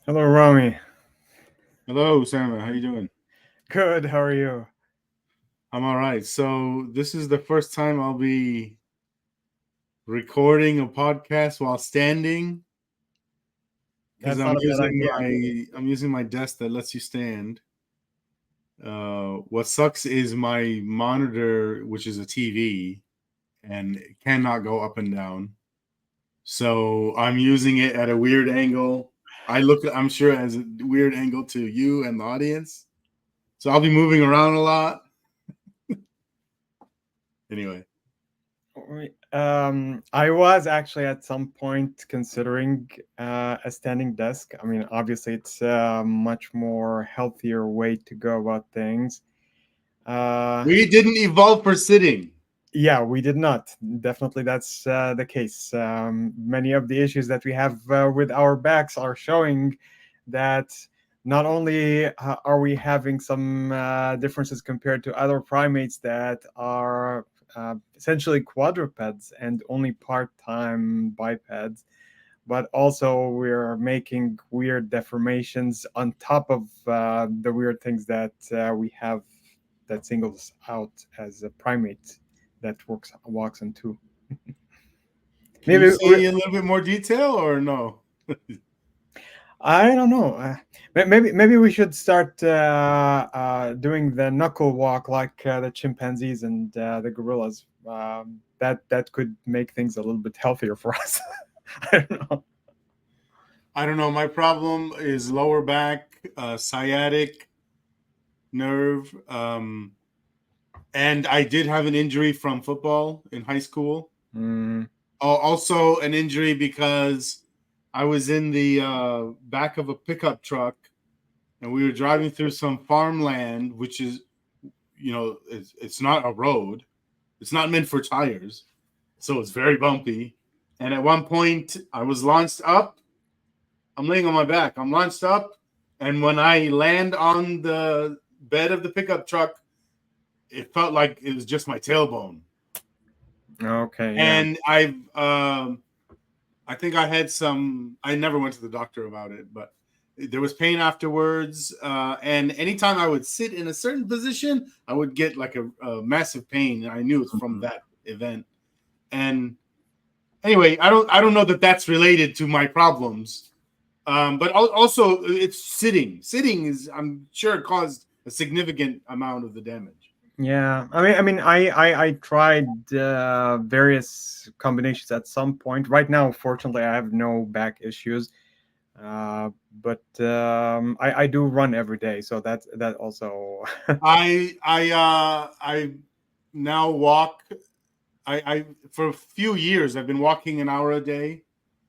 Hello, Rami. Hello, Usama. How you doing? Good. How are you? I'm all right. So this is the first time I'll be recording a podcast while standing because That's not a bad idea. I'm using my desk that lets you stand. What sucks is my monitor, which is a TV, and it cannot go up and down. So I'm using it at a weird angle. I'm sure, as a weird angle to you and the audience. So I'll be moving around a lot. Anyway. I was actually at some point considering a standing desk. I mean, obviously, it's a much more healthier way to go about things. Uh, We didn't evolve for sitting. yeah, we did not. Definitely, that's the case. Many of the issues that we have with our backs are showing that not only are we having some differences compared to other primates that are essentially quadrupeds and only part-time bipeds, but also we're making weird deformations on top of the weird things that we have that singles out as a primate that walks in two. Can you Maybe say a little bit more detail or no? I don't know. Maybe we should start doing the knuckle walk like the chimpanzees and the gorillas. That could make things a little bit healthier for us. I don't know. I don't know. My problem is lower back, sciatic nerve, and I did have an injury from football in high school. Mm, Also, an injury because I was in the back of a pickup truck and we were driving through some farmland, which is, it's not a road. It's not meant for tires. So it's very bumpy. And at one point, I was launched up. I'm laying on my back. I'm launched up. And when I land on the bed of the pickup truck, it felt like it was just my tailbone. okay, yeah. And I think I had some, I never went to the doctor about it, but there was pain afterwards. And anytime I would sit in a certain position, I would get like a massive pain. And I knew it's from Mhm. that event. And anyway, I don't know that that's related to my problems. But also it's sitting. Sitting is, I'm sure, caused a significant amount of the damage. Yeah, I tried various combinations at some point. Right now, fortunately, I have no back issues. But I do run every day, so that also. I now walk. I for a few years I've been walking an hour a day,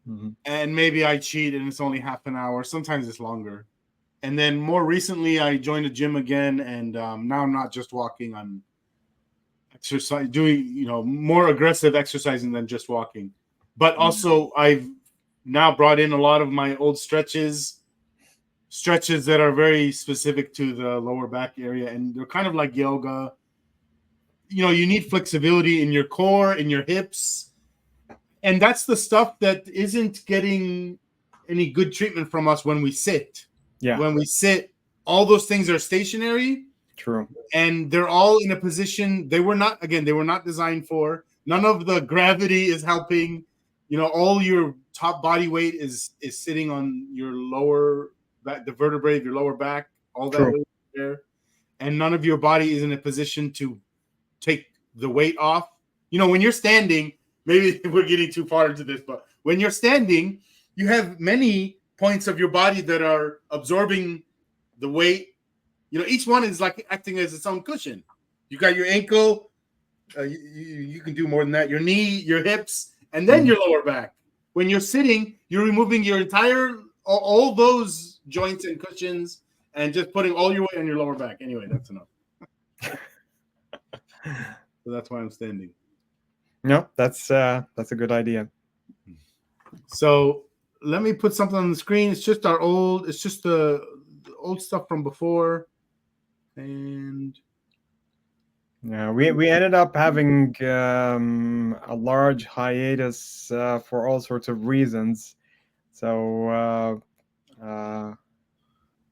Mhm. and maybe I cheat and it's only half an hour. Sometimes it's longer. And then more recently, I joined a gym again, and now I'm not just walking. I'm exercise doing more aggressive exercising than just walking. But also, I've now brought in a lot of my old stretches that are very specific to the lower back area, and they're kind of like yoga. You need flexibility in your core, in your hips, and that's the stuff that isn't getting any good treatment from us when we sit. Yeah, When we sit, all those things are stationary, true. and they're all in a position they were not designed for. None of the gravity is helping. All your top body weight is sitting on your lower back, the vertebrae of your lower back, all that True. weight there, and none of your body is in a position to take the weight off. When you're standing, maybe we're getting too far into this, but when you're standing, you have many points of your body that are absorbing the weight. Each one is like acting as its own cushion. You got your ankle, you can do more than that, your knee, your hips, and then Mhm. your lower back. When you're sitting, you're removing your entire, all those joints and cushions and just putting all your weight on your lower back. Anyway, that's enough. So that's why I'm standing. No, that's a good idea. So let me put something on the screen. It's just the old stuff from before. And Yeah, we ended up having a large hiatus for all sorts of reasons. So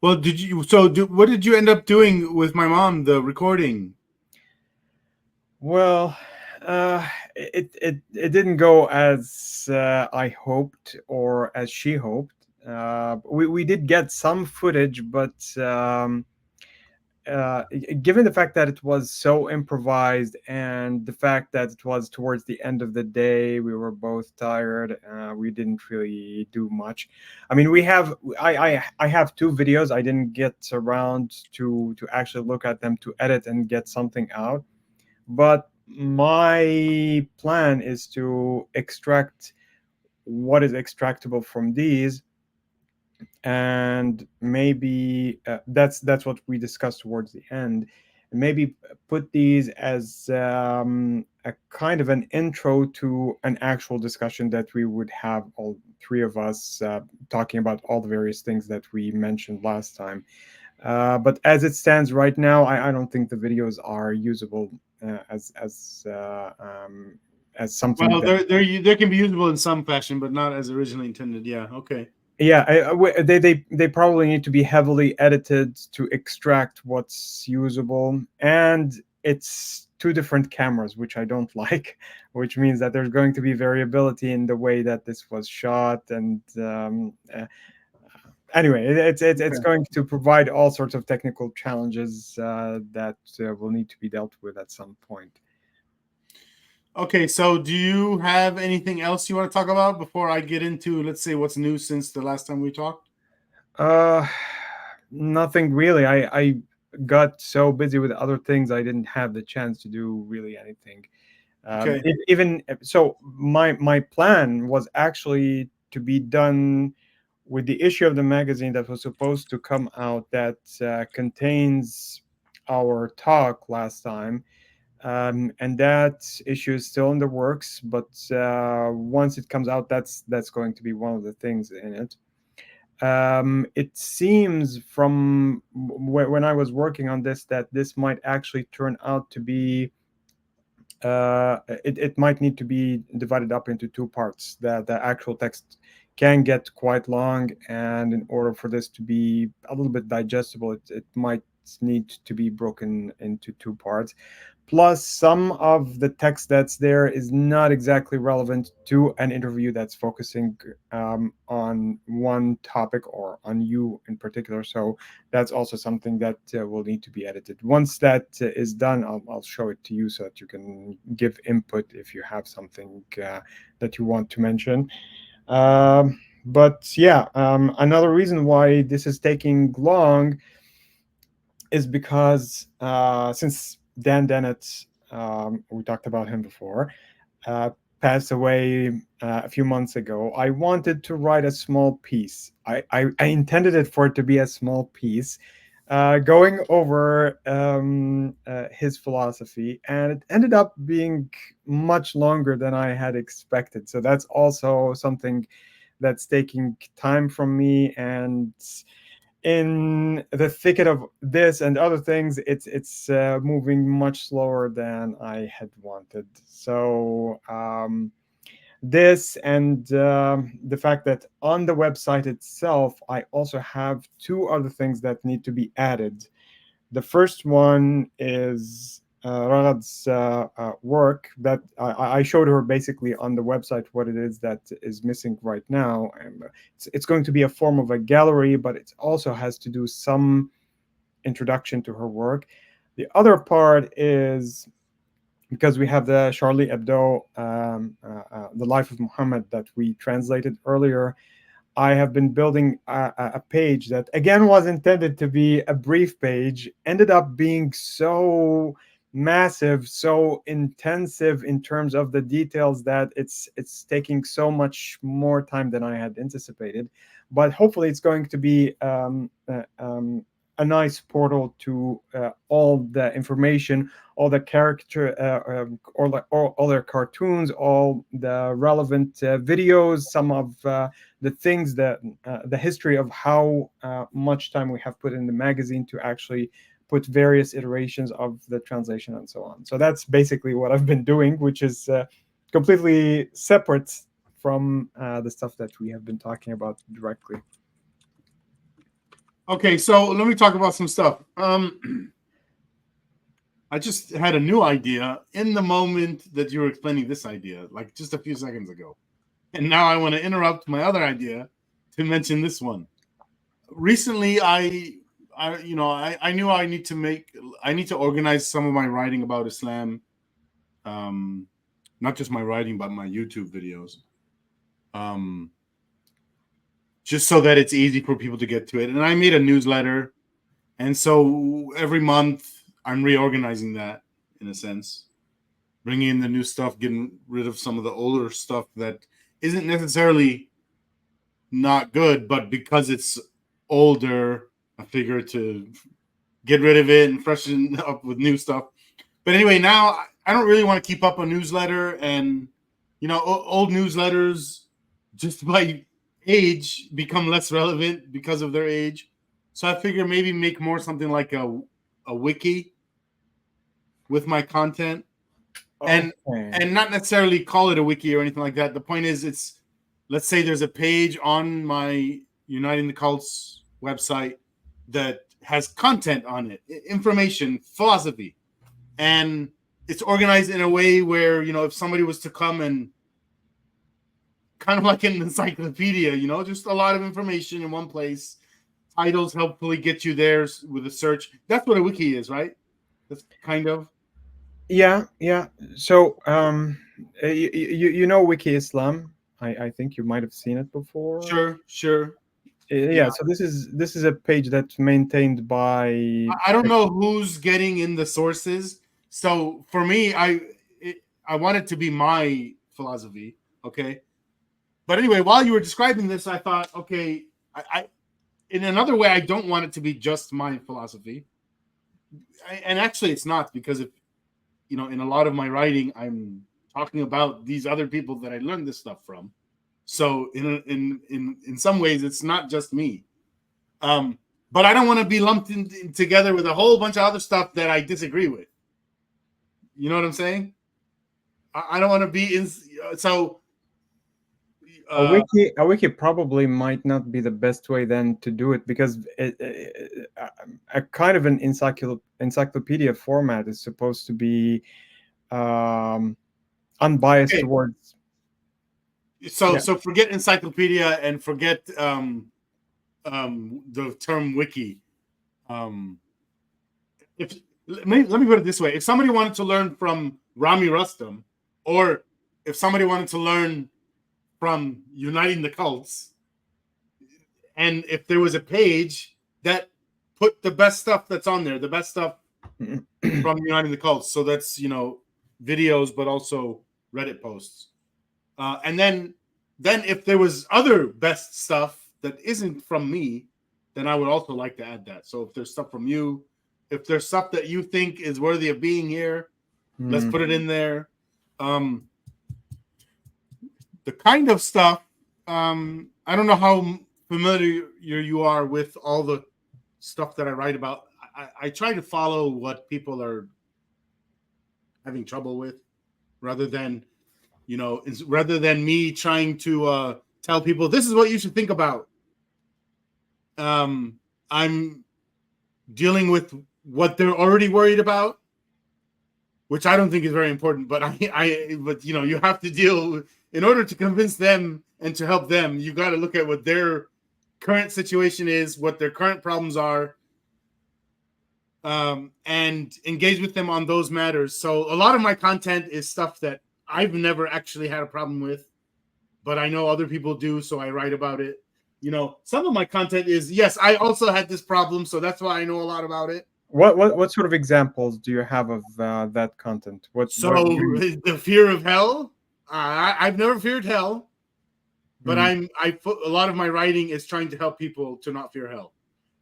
Well, did you? So, what did you end up doing with my mom? The recording. Well, it didn't go as I hoped or as she hoped. We did get some footage, but given the fact that it was so improvised and the fact that it was towards the end of the day, we were both tired. We didn't really do much. I mean, I have two videos. I didn't get around to actually look at them to edit and get something out, but my plan is to extract what is extractable from these, and maybe that's what we discussed towards the end. Maybe put these as a kind of an intro to an actual discussion that we would have, all three of us talking about all the various things that we mentioned last time. But as it stands right now, I don't think the videos are usable as something Well, that. they can be usable in some fashion, but not as originally intended. Yeah. Okay. Yeah, they probably need to be heavily edited to extract what's usable, and it's two different cameras, which I don't like, which means that there's going to be variability in the way that this was shot, and anyway, it's Okay. going to provide all sorts of technical challenges that will need to be dealt with at some point. Okay. So, do you have anything else you want to talk about before I get into, let's say, what's new since the last time we talked? Uh, Nothing really. I got so busy with other things I didn't have the chance to do really anything. Okay. Even so, my plan was actually to be done with the issue of the magazine that was supposed to come out that contains our talk last time, and that issue is still in the works. But once it comes out, that's going to be one of the things in it. It seems from when I was working on this that this might actually turn out to be it might need to be divided up into two parts. That the actual text can get quite long, and in order for this to be a little bit digestible, it might need to be broken into two parts. Plus, some of the text that's there is not exactly relevant to an interview that's focusing on one topic or on you in particular. So that's also something that will need to be edited. Once that is done, I'll show it to you so that you can give input if you have something that you want to mention. But yeah, another reason why this is taking long is because since Dan Dennett, we talked about him before, uh, passed away a few months ago, I wanted to write a small piece. I intended it for it to be a small piece going over his philosophy, and it ended up being much longer than I had expected. So that's also something that's taking time from me, and in the thicket of this and other things, it's moving much slower than I had wanted. So this and the fact that on the website itself, I also have two other things that need to be added. The first one is Raghad's work that I showed her basically on the website what it is that is missing right now. And it's going to be a form of a gallery, but it also has to do some introduction to her work. The other part is because we have the Charlie Hebdo, The Life of Muhammad, that we translated earlier. I have been building a page that again was intended to be a brief page, ended up being so massive, so intensive in terms of the details that it's taking so much more time than I had anticipated. But hopefully, it's going to be a nice portal to all the information, all the character, all their cartoons, all the relevant videos, some of the things that the history of how much time we have put in the magazine to actually put various iterations of the translation and so on. So that's basically what I've been doing, which is completely separate from the stuff that we have been talking about directly. Okay, so let me talk about some stuff. I just had a new idea in the moment that you were explaining this idea, like just a few seconds ago. And now I want to interrupt my other idea to mention this one. Recently, I knew I need to organize some of my writing about Islam, not just my writing, but my YouTube videos, just so that it's easy for people to get to it. And I made a newsletter, and so every month I'm reorganizing that in a sense, bringing in the new stuff, getting rid of some of the older stuff that isn't necessarily not good, but because it's older, I figure to get rid of it and freshen up with new stuff. But anyway, now I don't really want to keep up a newsletter, and old newsletters just by age become less relevant because of their age. So I figure maybe make more something like a wiki with my content, and not necessarily call it a wiki or anything like that. The point is, let's say there's a page on my Uniting the Cults website that has content on it, information, philosophy, and it's organized in a way where, if somebody was to come and kind of like an encyclopedia, just a lot of information in one place, titles hopefully get you there with a search. That's what a wiki is, right? That's kind of. Yeah. So, you know Wiki Islam. I think you might have seen it before. Sure. Yeah. Yeah. So this is a page that's maintained by. I don't know who's getting in the sources. So for me, I want it to be my philosophy. Okay. But anyway, while you were describing this, I thought, okay, I in another way, I don't want it to be just my philosophy. And actually, it's not, because if in a lot of my writing, I'm talking about these other people that I learned this stuff from. So in some ways, it's not just me. But I don't want to be lumped in together with a whole bunch of other stuff that I disagree with. You know what I'm saying? I don't want to be in. So A wiki probably might not be the best way then to do it, because a kind of an encyclopedia format is supposed to be um, unbiased okay, towards. so Yeah. so forget encyclopedia and forget the term wiki. Um, if let me put it this way: if somebody wanted to learn from Rami Rustam, or if somebody wanted to learn from Uniting the Cults, and if there was a page that put the best stuff that's on there, the best stuff from Uniting the Cults, so that's videos, but also Reddit posts, and then if there was other best stuff that isn't from me, then I would also like to add that. So if there's stuff from you, if there's stuff that you think is worthy of being here, let's put it in there. The kind of stuff, I don't know how familiar you are with all the stuff that I write about. I try to follow what people are having trouble with, rather than me trying to tell people this is what you should think about. I'm dealing with what they're already worried about, which I don't think is very important. But but you have to deal in order to convince them and to help them. You got to look at what their current situation is, what their current problems are, and engage with them on those matters. So a lot of my content is stuff that I've never actually had a problem with, but I know other people do, so I write about it. Some of my content is, yes, I also had this problem, so that's why I know a lot about it. What sort of examples do you have of that content? So the fear of hell, I've never feared hell, but a lot of my writing is trying to help people to not fear hell,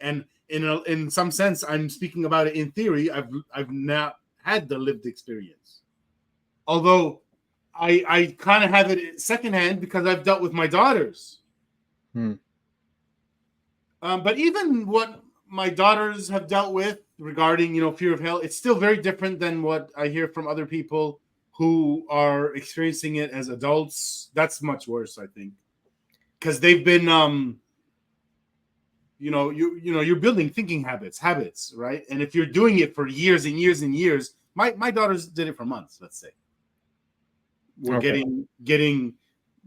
and in some sense, I'm speaking about it in theory. I've not had the lived experience, although I kind of have it secondhand because I've dealt with my daughters. But even what my daughters have dealt with regarding fear of hell, it's still very different than what I hear from other people who are experiencing it as adults. That's much worse, I think, because they've been you're building thinking habits, right? And if you're doing it for years and years and years, my daughters did it for months. Let's say we're Okay. getting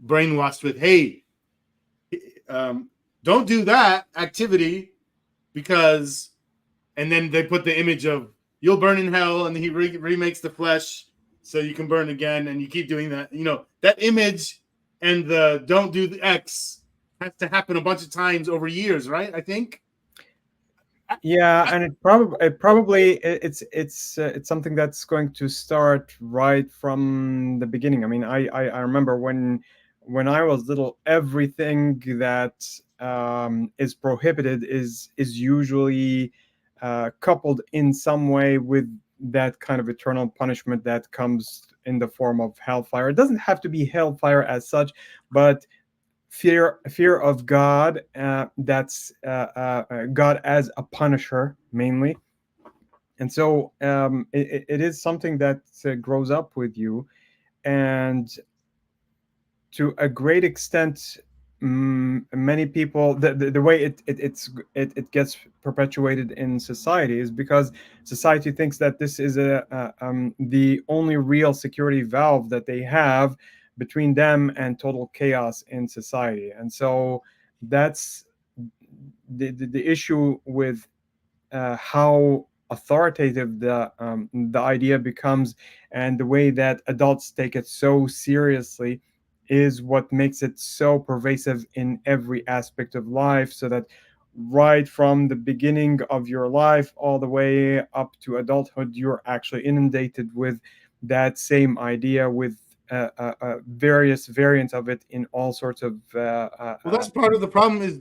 brainwashed with, hey, don't do that activity because, and then they put the image of you'll burn in hell, and he remakes the flesh so you can burn again, and you keep doing that. That image and the don't do the X has to happen a bunch of times over years, right? I think. Yeah, and it's something that's going to start right from the beginning. I mean, I remember when I was little, everything that is prohibited is usually coupled in some way with that kind of eternal punishment that comes in the form of hellfire. It doesn't have to be hellfire as such, but fear of God. That's God as a punisher mainly, and so it is something that grows up with you, and to a great extent, many people, the way it gets perpetuated in society is because society thinks that this is the only real security valve that they have between them and total chaos in society. And so that's the issue with how authoritative the idea becomes, and the way that adults take it so seriously is what makes it so pervasive in every aspect of life, so that right from the beginning of your life all the way up to adulthood, you're actually inundated with that same idea, with various variants of it in all sorts of Well, that's part of the problem is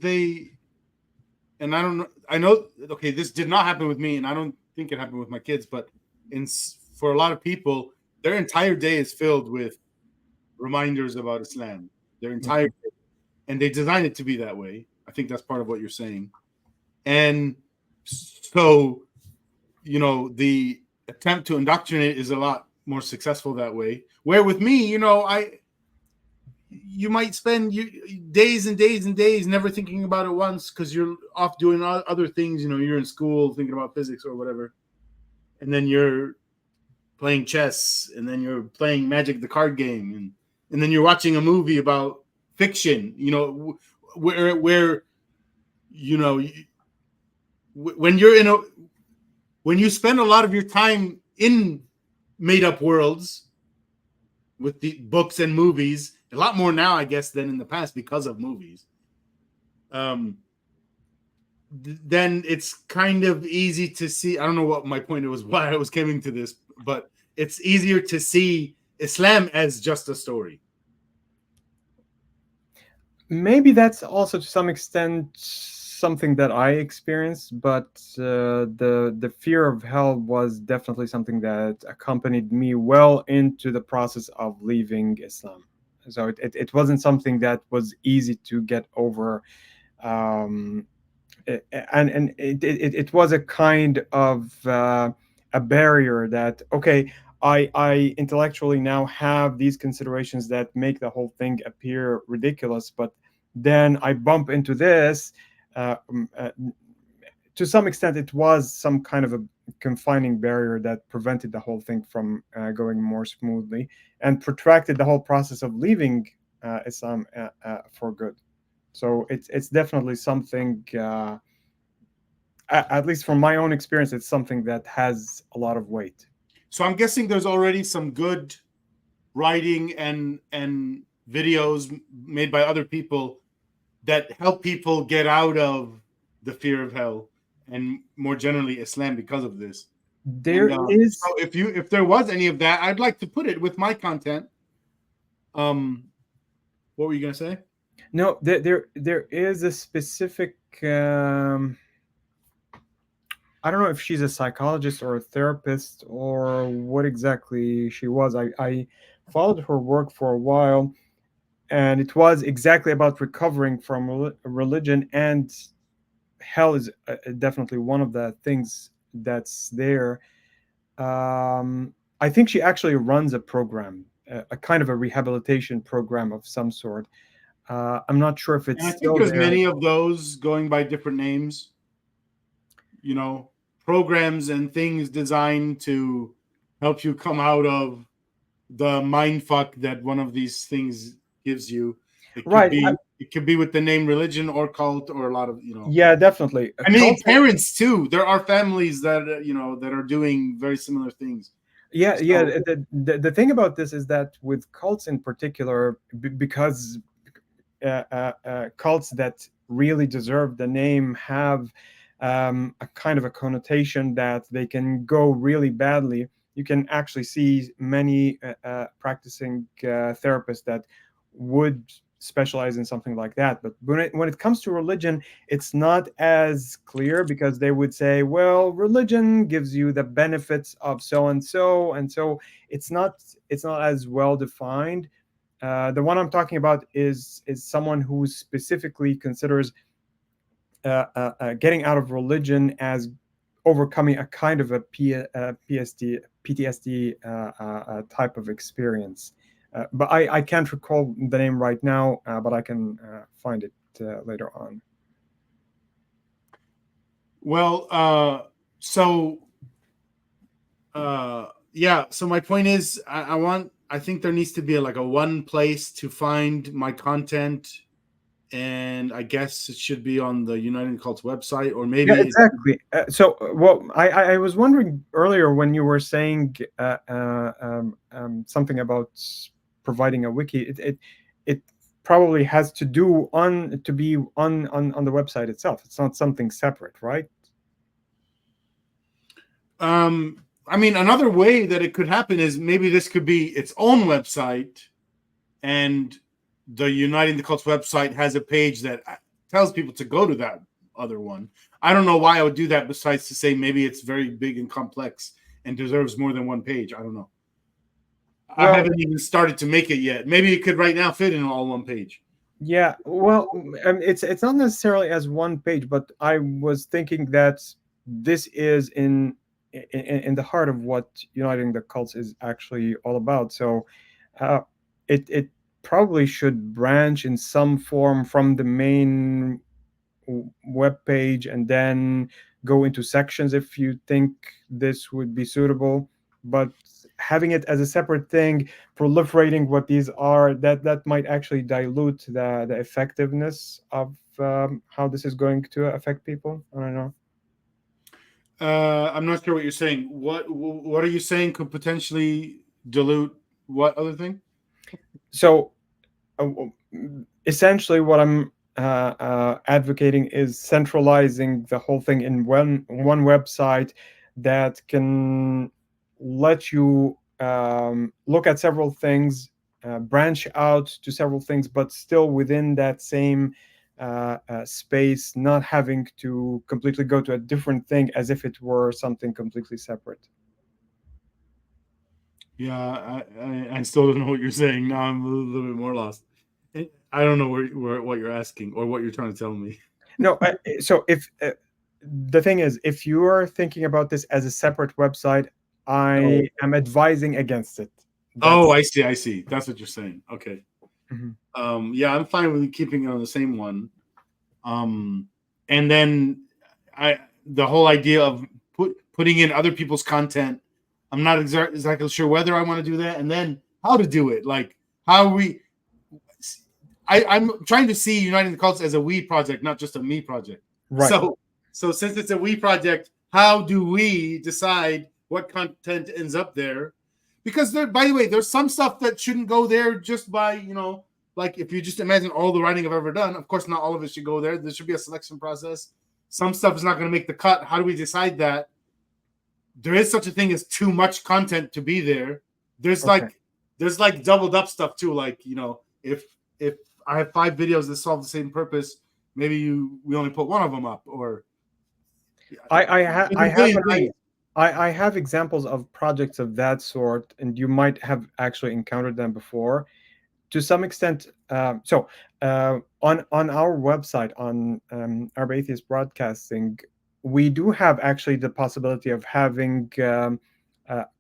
and I don't know. I know. Okay, this did not happen with me, and I don't think it happened with my kids. But for a lot of people, their entire day is filled with reminders about Islam. Their entire day, and they designed it to be that way. I think that's part of what you're saying. And so, the attempt to indoctrinate is a lot more successful that way. Where with me, you might spend days and days and days never thinking about it once because you're off doing other things. You're in school thinking about physics or whatever, and then you're playing chess, and then you're playing Magic the card game, and then you're watching a movie about fiction. Where when you're when you spend a lot of your time in made up worlds with the books and movies, a lot more now, I guess, than in the past because of movies. Then it's kind of easy to see. I don't know what my point was, why I was coming to this, but it's easier to see Islam as just a story. Maybe that's also to some extent something that I experienced, but the fear of hell was definitely something that accompanied me well into the process of leaving Islam. So it wasn't something that was easy to get over, um, and it was a kind of a barrier that, okay, I intellectually now have these considerations that make the whole thing appear ridiculous, but then I bump into this. Uh, um, uh, to some extent, it was some kind of a confining barrier that prevented the whole thing from going more smoothly, and protracted the whole process of leaving Islam for good. So it's definitely something. At least from my own experience, it's something that has a lot of weight. So I'm guessing there's already some good writing and videos made by other people that help people get out of the fear of hell and more generally Islam because of this. There And is so if there was any of that, I'd like to put it with my content. What were you gonna say? no, there is a specific. I don't know if she's a psychologist or a therapist or what exactly she was. I followed her work for a while, and it was exactly about recovering from religion, and hell is definitely one of the things that's there. I think she actually runs a program, a kind of a rehabilitation program of some sort. I'm not sure if And it's I think still there's there. many of those going by different names. You know, programs and things designed to help you come out of the mind fuck that one of these things gives you. Right. It could be with the name religion or cult or a lot of, you know. Yeah, definitely. I mean, Cults. parents too. There are families that you know that are doing very similar things. Yeah, yeah. So The thing about this is that with cults in particular, because cults that really deserve the name have a kind of a connotation that they can go really badly. You can actually see many practicing therapists that would specialize in something like that. But when it comes to religion, it's not as clear because they would say, well, religion gives you the benefits of so and so. It's not as well defined. The one I'm talking about is someone who specifically considers getting out of religion as overcoming a kind of a PTSD type of experience. But I can't recall the name right now, but I can find it later on. well, so yeah. So my point is, I think there needs to be like a one place to find my content, and I guess it should be on the United Cults website, or Yeah, maybe exactly. Well, I was wondering earlier when you were saying something about providing a wiki. It probably has to do on to be on the website itself. It's not something separate, right? I mean, another way that it could happen is maybe this could be its own website, and the Uniting the Cults website has a page that tells people to go to that other one. I don't know why I would do that besides to say maybe it's very big and complex and deserves more than one page. I don't know. I Well, haven't even started to make it yet. Maybe it could right now fit in all one page. yeah. Well, it's not necessarily as one page, but I was thinking that this is in the heart of what uniting the cults is actually all about. So uh, it probably should branch in some form from the main web page and then go into sections if you think this would be suitable. But having it as a separate thing, proliferating what these are, that might actually dilute the effectiveness of how this is going to affect people. I don't know. I'm not sure what you're saying. What are you saying could potentially dilute what other thing? So uh, essentially what I'm advocating is centralizing the whole thing in one website that can let you look at several things, branch out to several things, but still within that same space, not having to completely go to a different thing as if it were something completely separate. Yeah, I still don't know what you're saying. Now I'm a little bit more lost. I don't know what you're asking or what you're trying to tell me. No, so if the thing is, if you are thinking about this as a separate website, Oh, I am advising against it. oh, That's I see. I see. That's what you're saying. Okay. Mhm. Yeah, I'm fine with keeping it on the same one. Um, and then the whole idea of putting in other people's content. I'm not exactly sure whether I want to do that, and then how to do it. Like how we. I'm trying to see Uniting the Cults as a we project, not just a me project. Right. So since it's a we project, how do we decide what content ends up there? Because there, by the way, there's some stuff that shouldn't go there just by, you know, like if you just imagine all the writing I've ever done. Of course, not all of it should go there. There should be a selection process. Some stuff is not going to make the cut. How do we decide that? There is such a thing as too much content to be there. There's Okay. like there's like doubled up stuff too. Like, you know, if I have 5 videos that solve the same purpose, maybe we only put one of them up, or I a have billion things. I have examples of projects of that sort, and you might have actually encountered them before. To some extent, on our website on Arab Atheist Broadcasting, we do have actually the possibility of having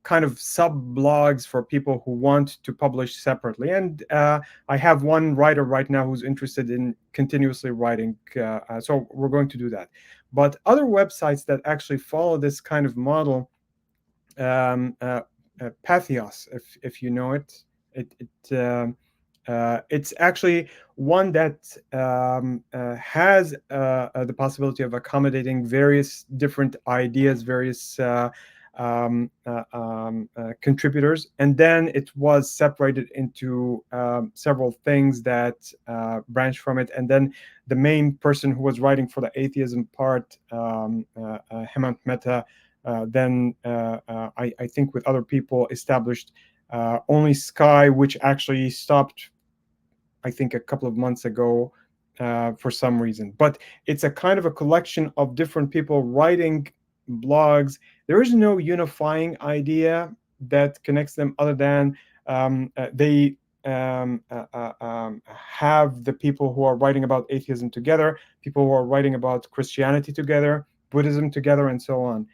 kind of sub blogs for people who want to publish separately. And I have one writer right now who's interested in continuously writing. So we're going to do that. But other websites that actually follow this kind of model, Patheos, if you know it, it's actually one that has the possibility of accommodating various different ideas, various contributors, and then it was separated into several things that branched from it. And then the main person who was writing for the atheism part, Hemant Mehta, then I think with other people established only Sky, which actually stopped, I think, a couple of months ago for some reason. But it's a kind of a collection of different people writing blogs. There is no unifying idea that connects them other than they have the people who are writing about atheism together, people who are writing about Christianity together, Buddhism together, and so on.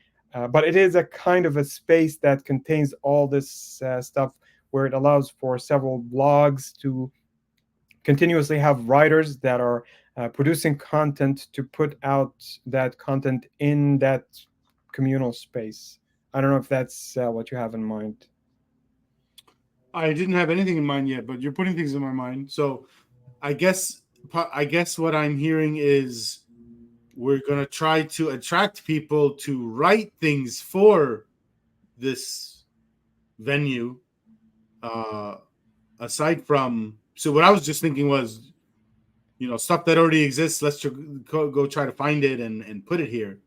But it is a kind of a space that contains all this stuff, where it allows for several blogs to continuously have writers that are producing content to put out that content in that communal space. I don't know if that's what you have in mind. I didn't have anything in mind yet, but you're putting things in my mind. So I guess what I'm hearing is we're going to try to attract people to write things for this venue. Aside from, so what I was just thinking was, stuff that already exists. Let's go try to find it and put it here.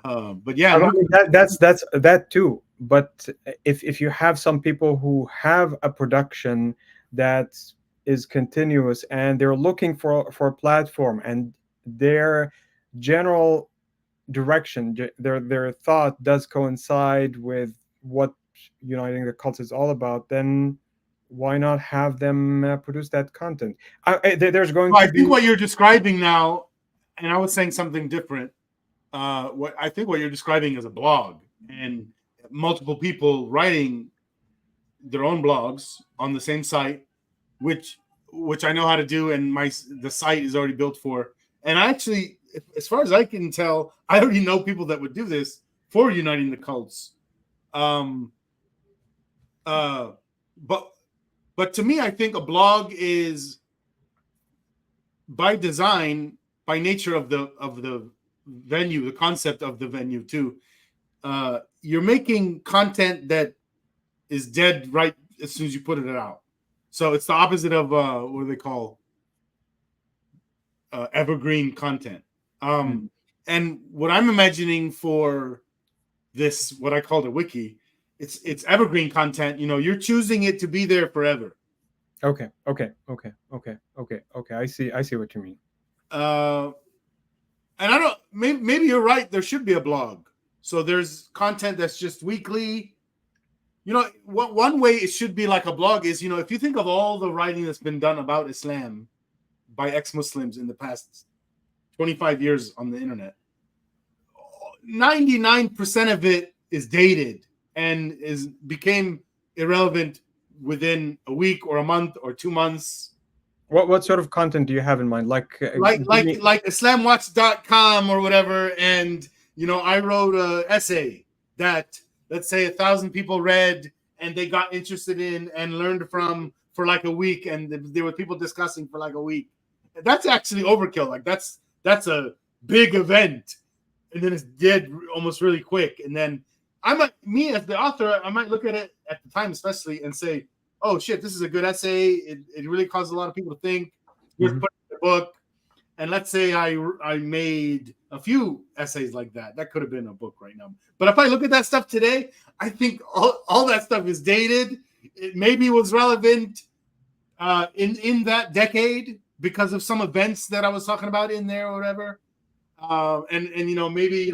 But yeah, I mean, that's that too. But if you have some people who have a production that is continuous and they're looking for a platform, and their general direction, their thought does coincide with what Uniting the Cults is all about, then why not have them produce that content? There's going to I be. think what you're describing now, and I was saying something different. What you're describing is a blog, and multiple people writing their own blogs on the same site, which I know how to do, and the site is already built for. And actually, as far as I can tell, I already know people that would do this for Uniting the Cults. But to me, I think a blog is, by design, by nature of the venue, the concept of the venue too, you're making content that is dead right as soon as you put it out. So it's the opposite of what do they call evergreen content. And what I'm imagining for this, what I call the wiki, it's evergreen content. You're choosing it to be there forever. Okay. I see what you mean. And I don't. Maybe you're right. There should be a blog. So there's content that's just weekly. One way it should be like a blog is, if you think of all the writing that's been done about Islam by ex-Muslims in the past 25 years on the internet, 99% of it is dated and became irrelevant within a week or a month or 2 months. What sort of content do you have in mind? Like IslamWatch.com or whatever. And, I wrote an essay that, let's say, 1,000 people read and they got interested in and learned from for like a week. And there were people discussing for like a week. That's actually overkill. Like that's a big event. And then it's dead almost really quick. And then me as the author, I might look at it at the time, especially, and say, oh shit, this is a good essay. It really caused a lot of people to think. Here's put in the book. And let's say I made a few essays like that. That could have been a book right now. But if I look at that stuff today, I think all that stuff is dated. It maybe was relevant in that decade because of some events that I was talking about in there or whatever. And maybe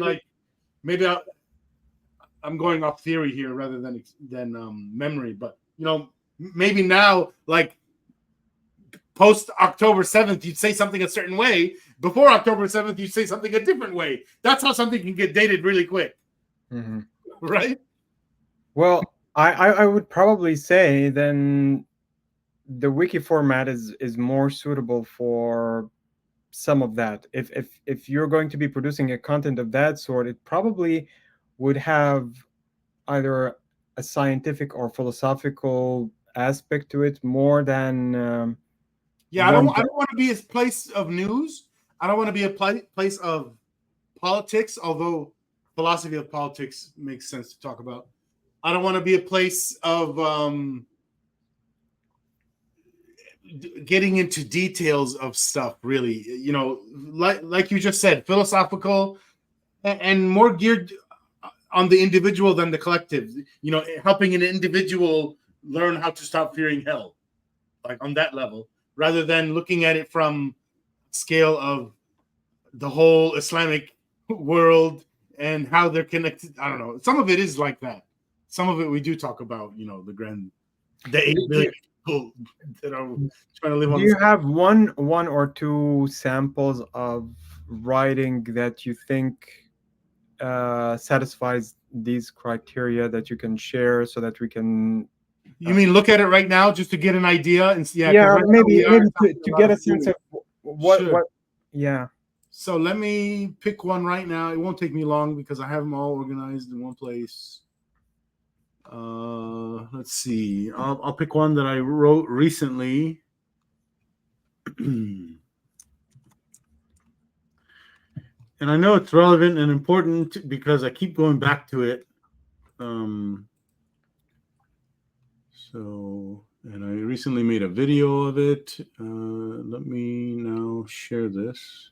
I'm going off theory here rather than memory, but maybe now, like post October 7th, you'd say something a certain way. Before October 7th, you'd say something a different way. That's how something can get dated really quick. Mm-hmm. Right? Well, I would probably say then the wiki format is more suitable for some of that. If you're going to be producing a content of that sort, it probably would have either a scientific or philosophical aspect to it more than Yeah, one. I don't want to be a place of news. I don't want to be a place of politics, although philosophy of politics makes sense to talk about. I don't want to be a place of getting into details of stuff, really. You know, like you just said, philosophical and more geared on the individual than the collective. You know, helping an individual learn how to stop fearing hell, like on that level, rather than looking at it from scale of the whole Islamic world and how they're connected. I don't know. Some of it is like that. Some of it we do talk about, you know, the 8 billion people that are trying to live Do on you this. have one or two samples of writing that you think satisfies these criteria that you can share so that we can You mean look at it right now just to get an idea? And yeah, because yeah, right now we maybe are talking to a lot get of a sense theory. of Sure. what yeah. So let me pick one right now. It won't take me long because I have them all organized in one place. Let's see. I'll pick one that I wrote recently. And I know it's relevant and important because I keep going back to it. And I recently made a video of it. Let me now share this.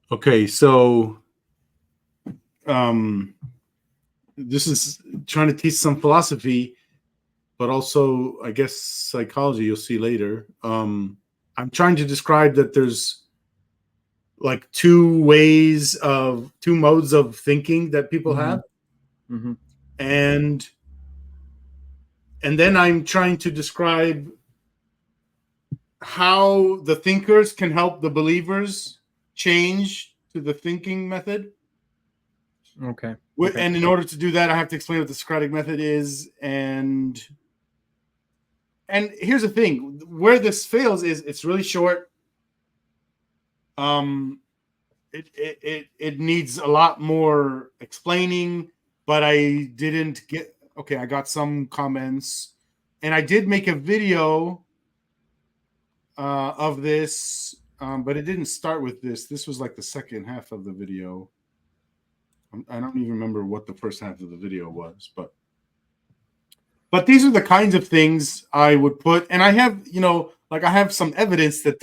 Okay, so this is trying to teach some philosophy, but also, I guess, psychology. You'll see later. I'm trying to describe that there's like two modes of thinking that people have, Mm-hmm. and then I'm trying to describe how the thinkers can help the believers change to the thinking method. Okay. And in order to do that, I have to explain what the Socratic method is. And here's the thing: where this fails is it's really short. It needs a lot more explaining, but I didn't get. Okay, I got some comments, and I did make a video of this, but it didn't start with this. This was like the second half of the video. I don't even remember what the first half of the video was, but these are the kinds of things I would put, and I have, you know, like I have some evidence that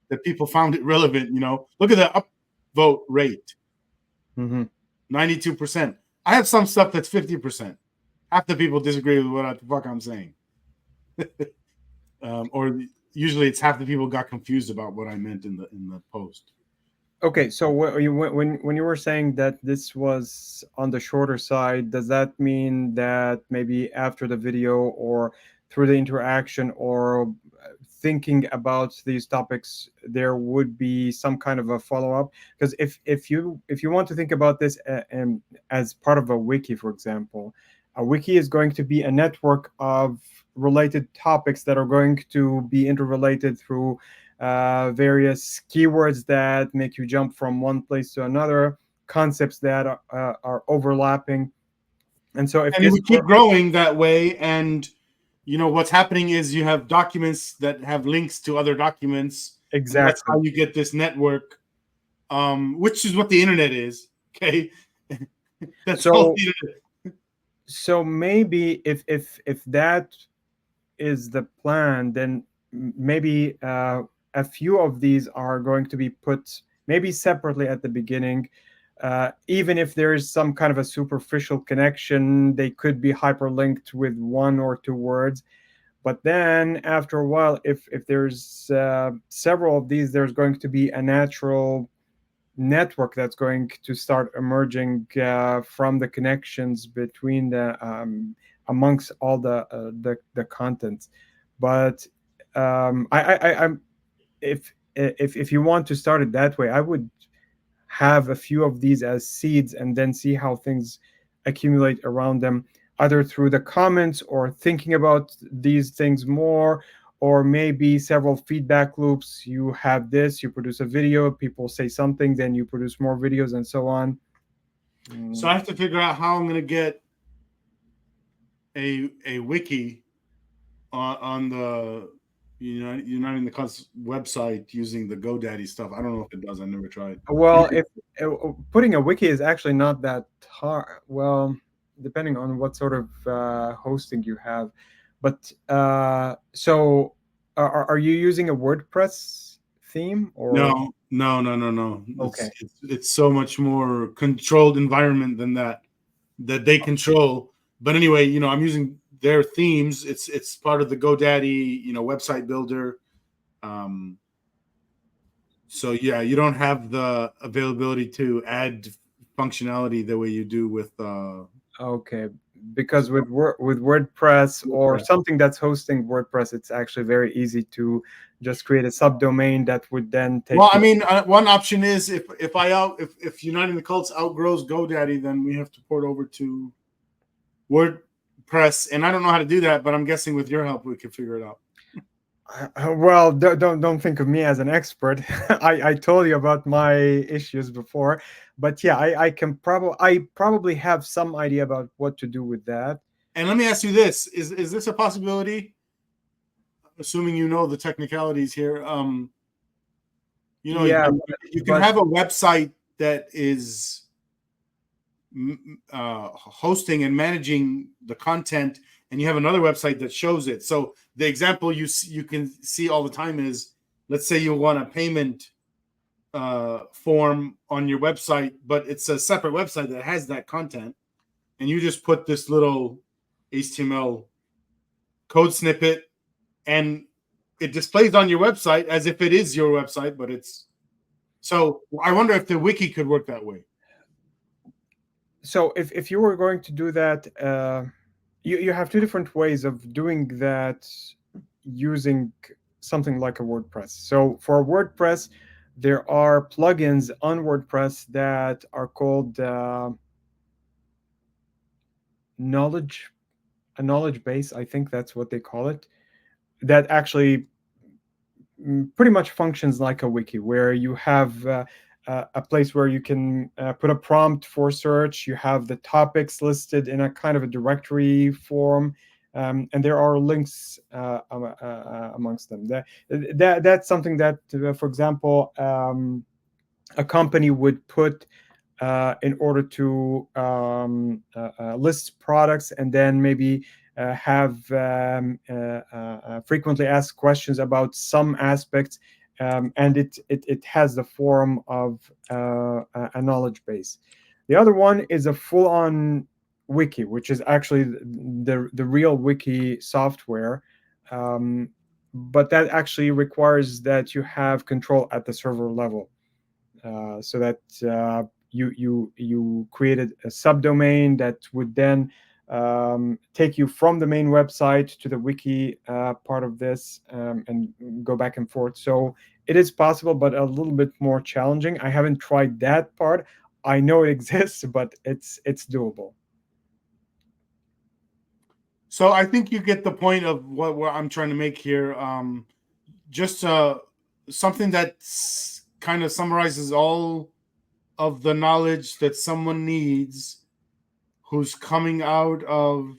that people found it relevant. You know, look at the upvote rate, 92%. I have some stuff that's 50%. Half the people disagree with what the fuck I'm saying, or usually it's half the people got confused about what I meant in the post. Okay, so when you were saying that this was on the shorter side, does that mean that maybe after the video or through the interaction or thinking about these topics, there would be some kind of a follow up? Because if you want to think about this as part of a wiki, for example, a wiki is going to be a network of related topics that are going to be interrelated through various keywords that make you jump from one place to another, concepts that are overlapping. And so, if And it this would keep growing that way. And you know what's happening is you have documents that have links to other documents, and that's exactly, how you get this network, which is what the internet is. Okay, that's all so the internet. so maybe if that is the plan, then maybe a few of these are going to be put maybe separately at the beginning. Even if there is some kind of a superficial connection, they could be hyperlinked with one or two words. But then after a while, if there's several of these, there's going to be a natural network that's going to start emerging from the connections between the amongst all the contents. But I'm if if you want to start it that way, I would have a few of these as seeds and then see how things accumulate around them, either through the comments or thinking about these things more, or maybe several feedback loops. You have this, you produce a video, people say something, then you produce more videos, and so on. So I have to figure out how I'm going to get a wiki on the Uniting the Cause website using the GoDaddy stuff. I don't know if it does. I never tried. Well, if putting a wiki is actually not that hard. Well, depending on what sort of hosting you have, but so are you using a WordPress theme or No. Okay. It's so much more controlled environment than that they control. But anyway, I'm using their themes. It's part of the GoDaddy, website builder. So yeah, you don't have the availability to add functionality the way you do with Okay, because with WordPress or WordPress. something that's hosting WordPress, it's actually very easy to just create a subdomain that would then take. Well, I mean, one option is if Uniting the Cults outgrows GoDaddy, then we have to port over to WordPress, and I don't know how to do that, but I'm guessing with your help we can figure it out. Well, don't think of me as an expert. I told you about my issues before, but yeah, I probably have some idea about what to do with that. And let me ask you this: is this a possibility? Assuming you know the technicalities here, Yeah, you can have a website that is hosting and managing the content, and you have another website that shows it. So the example you can see all the time is, let's say you want a payment form on your website, but it's a separate website that has that content, and you just put this little HTML code snippet, and it displays on your website as if it is your website, but it's. So I wonder if the wiki could work that way. So if you were going to do that, you have two different ways of doing that using something like a WordPress. So for WordPress, there are plugins on WordPress that are called a knowledge base. I think that's what they call it. That actually pretty much functions like a wiki, where you have a place where you can put a prompt for search. You have the topics listed in a kind of a directory form, and there are links amongst them. That's something that, for example, a company would put in order to list products, and then maybe have frequently asked questions about some aspects, and it has the form of a knowledge base. The other one is a full-on wiki, which is actually the real wiki software, but that actually requires that you have control at the server level, so that you created a subdomain that would then take you from the main website to the wiki part of this, and go back and forth. So it is possible, but a little bit more challenging. I haven't tried that part. I know it exists, but it's doable. So I think you get the point of what I'm trying to make here. Just something that kind of summarizes all of the knowledge that someone needs who's coming out of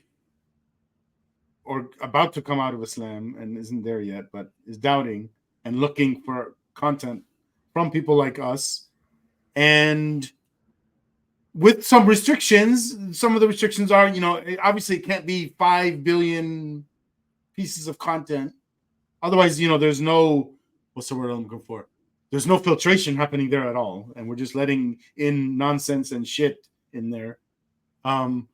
or about to come out of Islam and isn't there yet, but is doubting and looking for content from people like us. And with some restrictions, some of the restrictions are, obviously it can't be 5 billion pieces of content. Otherwise, there's no, what's the word I'm looking for? There's no filtration happening there at all. And we're just letting in nonsense and shit in there. And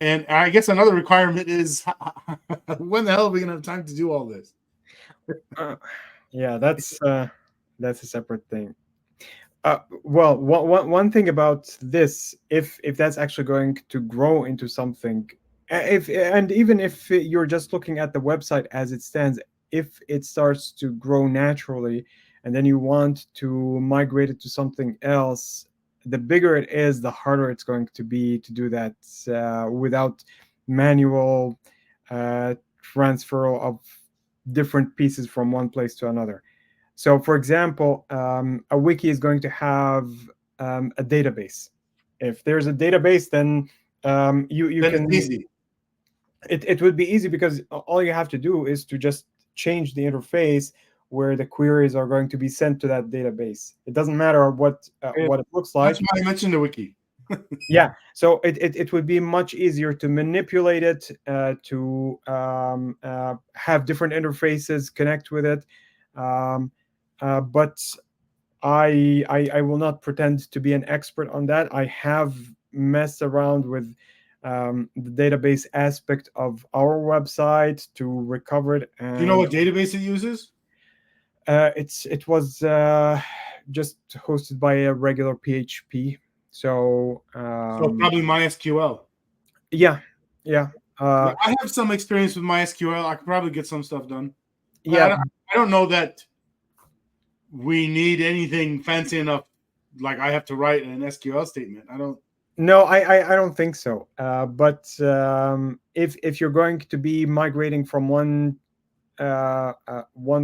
I guess another requirement is when the hell are we going to have time to do all this? Yeah, that's a separate thing. Well, one thing about this, if that's actually going to grow into something, even if you're just looking at the website as it stands, if it starts to grow naturally, and then you want to migrate it to something else, the bigger it is, the harder it's going to be to do that without manual transfer of different pieces from one place to another. So, for example, a wiki is going to have a database. If there's a database, then you Then it's can easy. it would be easy because all you have to do is to just change the interface where the queries are going to be sent to that database. It doesn't matter what it looks That's like. why I mentioned the wiki. Yeah, so it would be much easier to manipulate it, to have different interfaces connect with it. Um, but I will not pretend to be an expert on that. I have messed around with the database aspect of our website to recover it, Do you know and what database it uses? it was just hosted by a regular PHP. So So probably MySQL. yeah, yeah, Yeah, uh, I have some experience with MySQL. I could probably get some stuff done. yeah. I don't know that we need anything fancy enough. Like I have to write an SQL statement. I don't. No, I don't think so. But if you're going to be migrating from one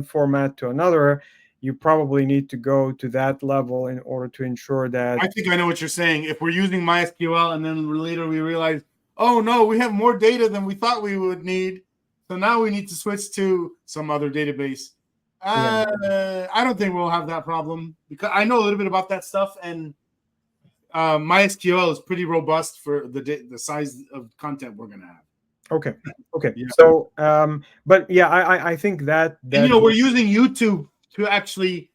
format to another, you probably need to go to that level in order to ensure that. I think I know what you're saying. If we're using MySQL and then later we realize, oh no, we have more data than we thought we would need, so now we need to switch to some other database. Yeah, I don't think we'll have that problem because I know a little bit about that stuff, and MySQL is pretty robust for the size of content we're gonna have. okay, okay. Yeah. So but yeah, I think that And that we're using YouTube to actually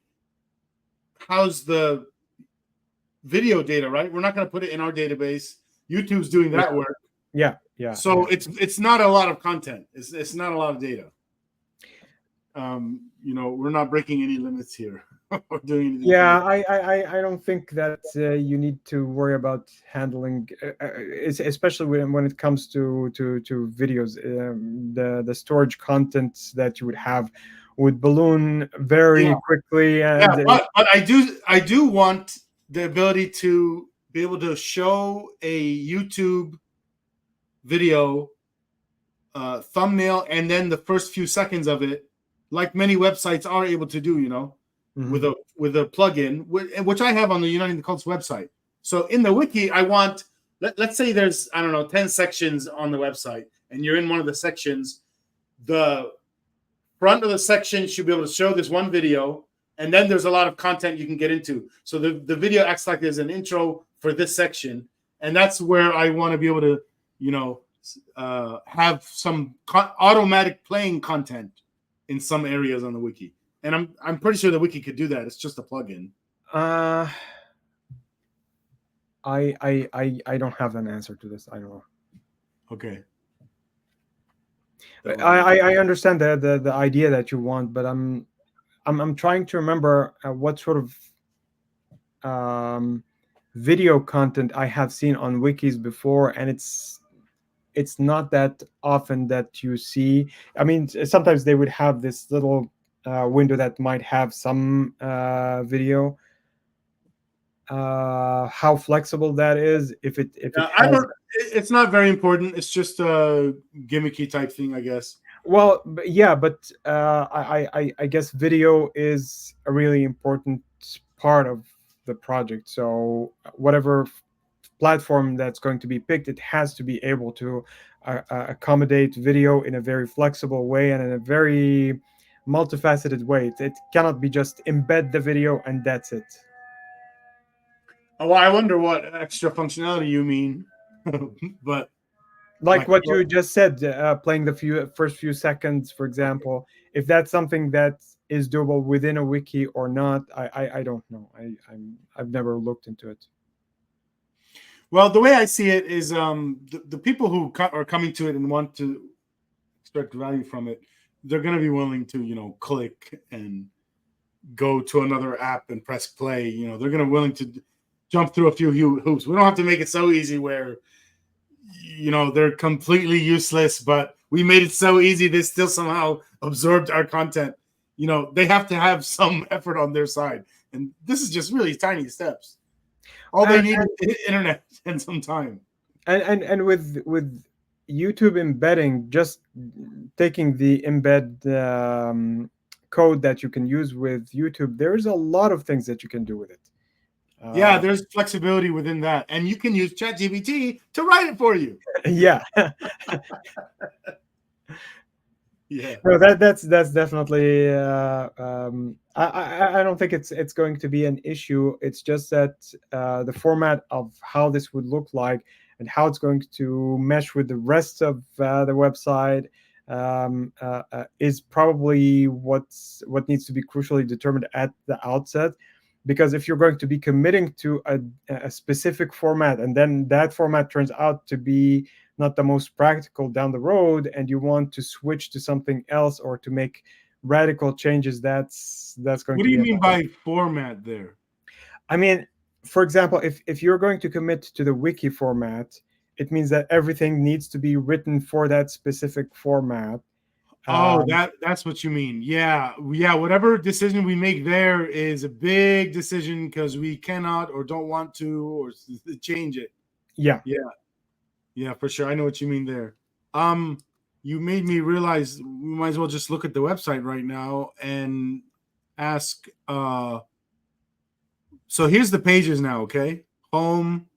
house the video data, right? We're not going to put it in our database. YouTube's doing that work. yeah. So it's not a lot of content. It's not a lot of data. We're not breaking any limits here or doing anything. Yeah, I don't think that you need to worry about handling, especially when it comes to videos. The storage content that you would have would balloon very quickly, and but I do want the ability to be able to show a YouTube video thumbnail and then the first few seconds of it, like many websites are able to do, with a plugin, which I have on the Uniting the Cults website. So in the wiki, I want, let's say there's, 10 sections on the website, and you're in one of the sections. The front of the section should be able to show this one video, and then there's a lot of content you can get into. So the video acts like there's an intro for this section, and that's where I want to be able to, have some automatic playing content in some areas on the wiki. And I'm pretty sure the wiki could do that. It's just a plugin. I don't have an answer to this. I don't know. Okay. I understand the idea that you want, but I'm trying to remember what sort of video content I have seen on wikis before, and it's not that often that you see. I mean, sometimes they would have this little window that might have some video. How flexible that is, if it has. It's not very important. It's just a gimmicky type thing, I guess. Well, yeah, but I guess video is a really important part of the project. So whatever platform that's going to be picked, it has to be able to accommodate video in a very flexible way and in a very multifaceted way. It cannot be just embed the video and that's it. Oh, well, I wonder what extra functionality you mean. But like what you just said, playing the first few seconds, for example, if that's something that is doable within a wiki or not, I don't know. I've never looked into it. Well, the way I see it is the people who are coming to it and want to extract value from it, they're going to be willing to, click and go to another app and press play. They're going to willing to jump through a few hoops. We don't have to make it so easy where, they're completely useless, but we made it so easy. They still somehow absorbed our content. You know, they have to have some effort on their side. And this is just really tiny steps. All they need is internet and some time. And with YouTube embedding, just taking the embed code that you can use with YouTube, there's a lot of things that you can do with it. Yeah, there's flexibility within that, and you can use ChatGPT to write it for you. Yeah. Yeah. No, that's definitely. I don't think it's going to be an issue. It's just that the format of how this would look like and how it's going to mesh with the rest of the website is probably what needs to be crucially determined at the outset. Because if you're going to be committing to a specific format and then that format turns out to be not the most practical down the road and you want to switch to something else or to make radical changes, that's going to be. What do you mean by format there? I mean, for example, if you're going to commit to the wiki format, it means that everything needs to be written for that specific format. Oh, that's what you mean. Yeah. Whatever decision we make there is a big decision because we cannot or don't want to or change it. Yeah, for sure. I know what you mean there. You made me realize we might as well just look at the website right now and ask. So here's the pages now. Okay, home.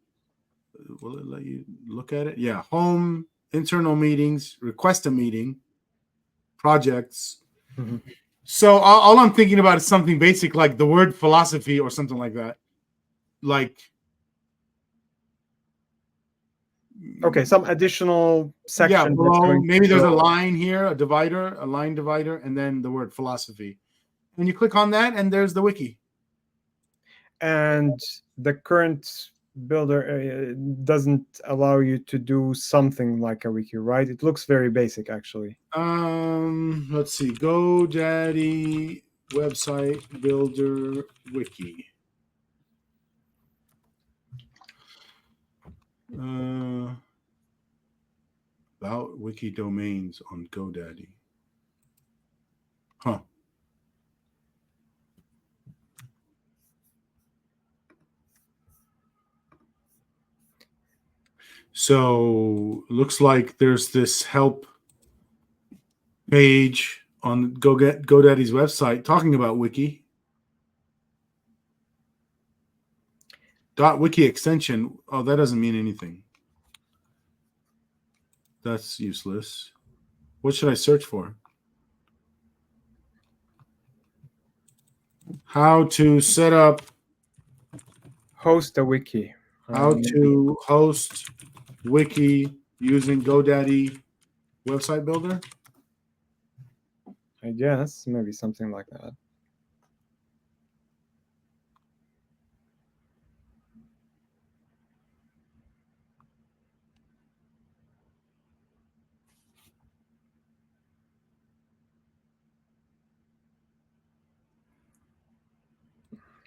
Will it let you look at it? Yeah, home, internal meetings, request a meeting. Projects. Mm-hmm. So all I'm thinking about is something basic like the word philosophy or something like that. Like, okay, some additional section. Yeah, below, maybe there's a line here, a line divider, and then the word philosophy. And you click on that, and there's the wiki. And the current builder doesn't allow you to do something like a wiki, right? It looks very basic, actually. Let's see. GoDaddy website builder wiki. About wiki domains on GoDaddy. Huh. So looks like there's this help page on GoDaddy's website talking about wiki. .wiki extension. Oh, that doesn't mean anything. That's useless. What should I search for? How to set up. Host a wiki. How to host wiki using GoDaddy website builder? I guess maybe something like that.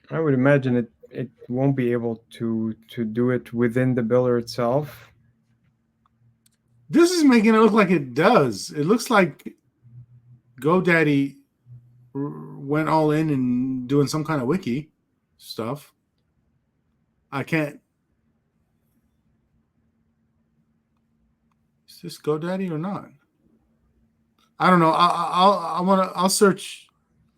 I would imagine it won't be able to do it within the builder itself. This is making it look like it does. It looks like GoDaddy went all in and doing some kind of wiki stuff. I can't. Is this GoDaddy or not? I don't know. I'll search.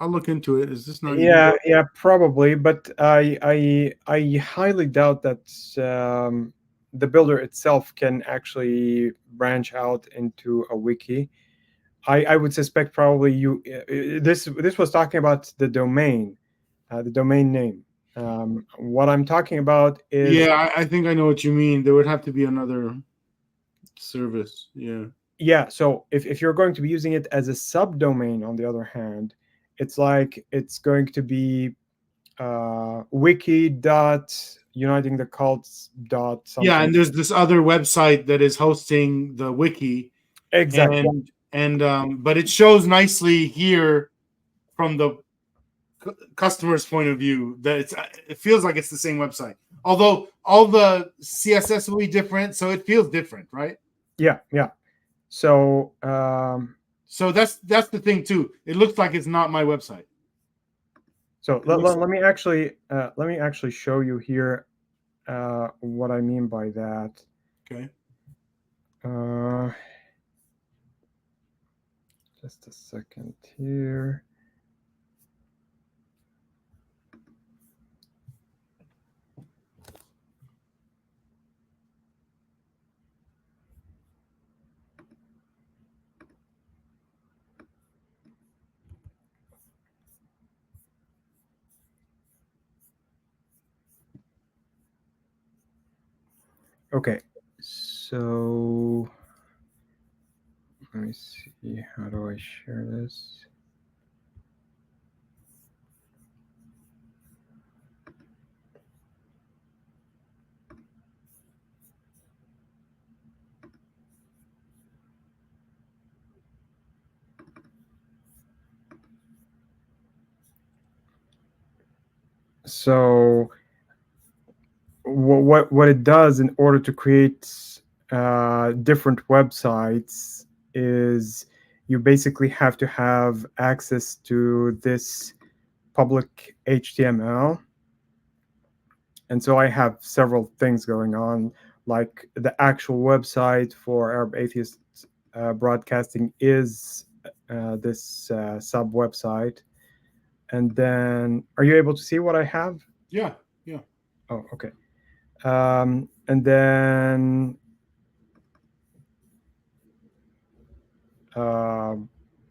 I'll look into it. Is this not? Yeah, probably. But I highly doubt that the builder itself can actually branch out into a wiki. I would suspect probably this was talking about the domain name. What I'm talking about is, yeah, I think I know what you mean. There would have to be another service. Yeah. So if you're going to be using it as a subdomain, on the other hand, it's like it's going to be wiki dot uniting the cults dot something. Yeah, and there's this other website that is hosting the wiki. Exactly. And but it shows nicely here from the customer's point of view that it feels like it's the same website. Although all the CSS will be different, so it feels different, right? Yeah. So So that's the thing too. It looks like it's not my website. so It looks let me actually show you here what I mean by that. okay. Uh, just a second here. Okay, so let me see. How do I share this? So what it does in order to create different websites is you basically have to have access to this public HTML. And so I have several things going on, like the actual website for Arab Atheist Broadcasting is this sub website. And then, are you able to see what I have? Yeah, yeah. Oh, okay. And then uh,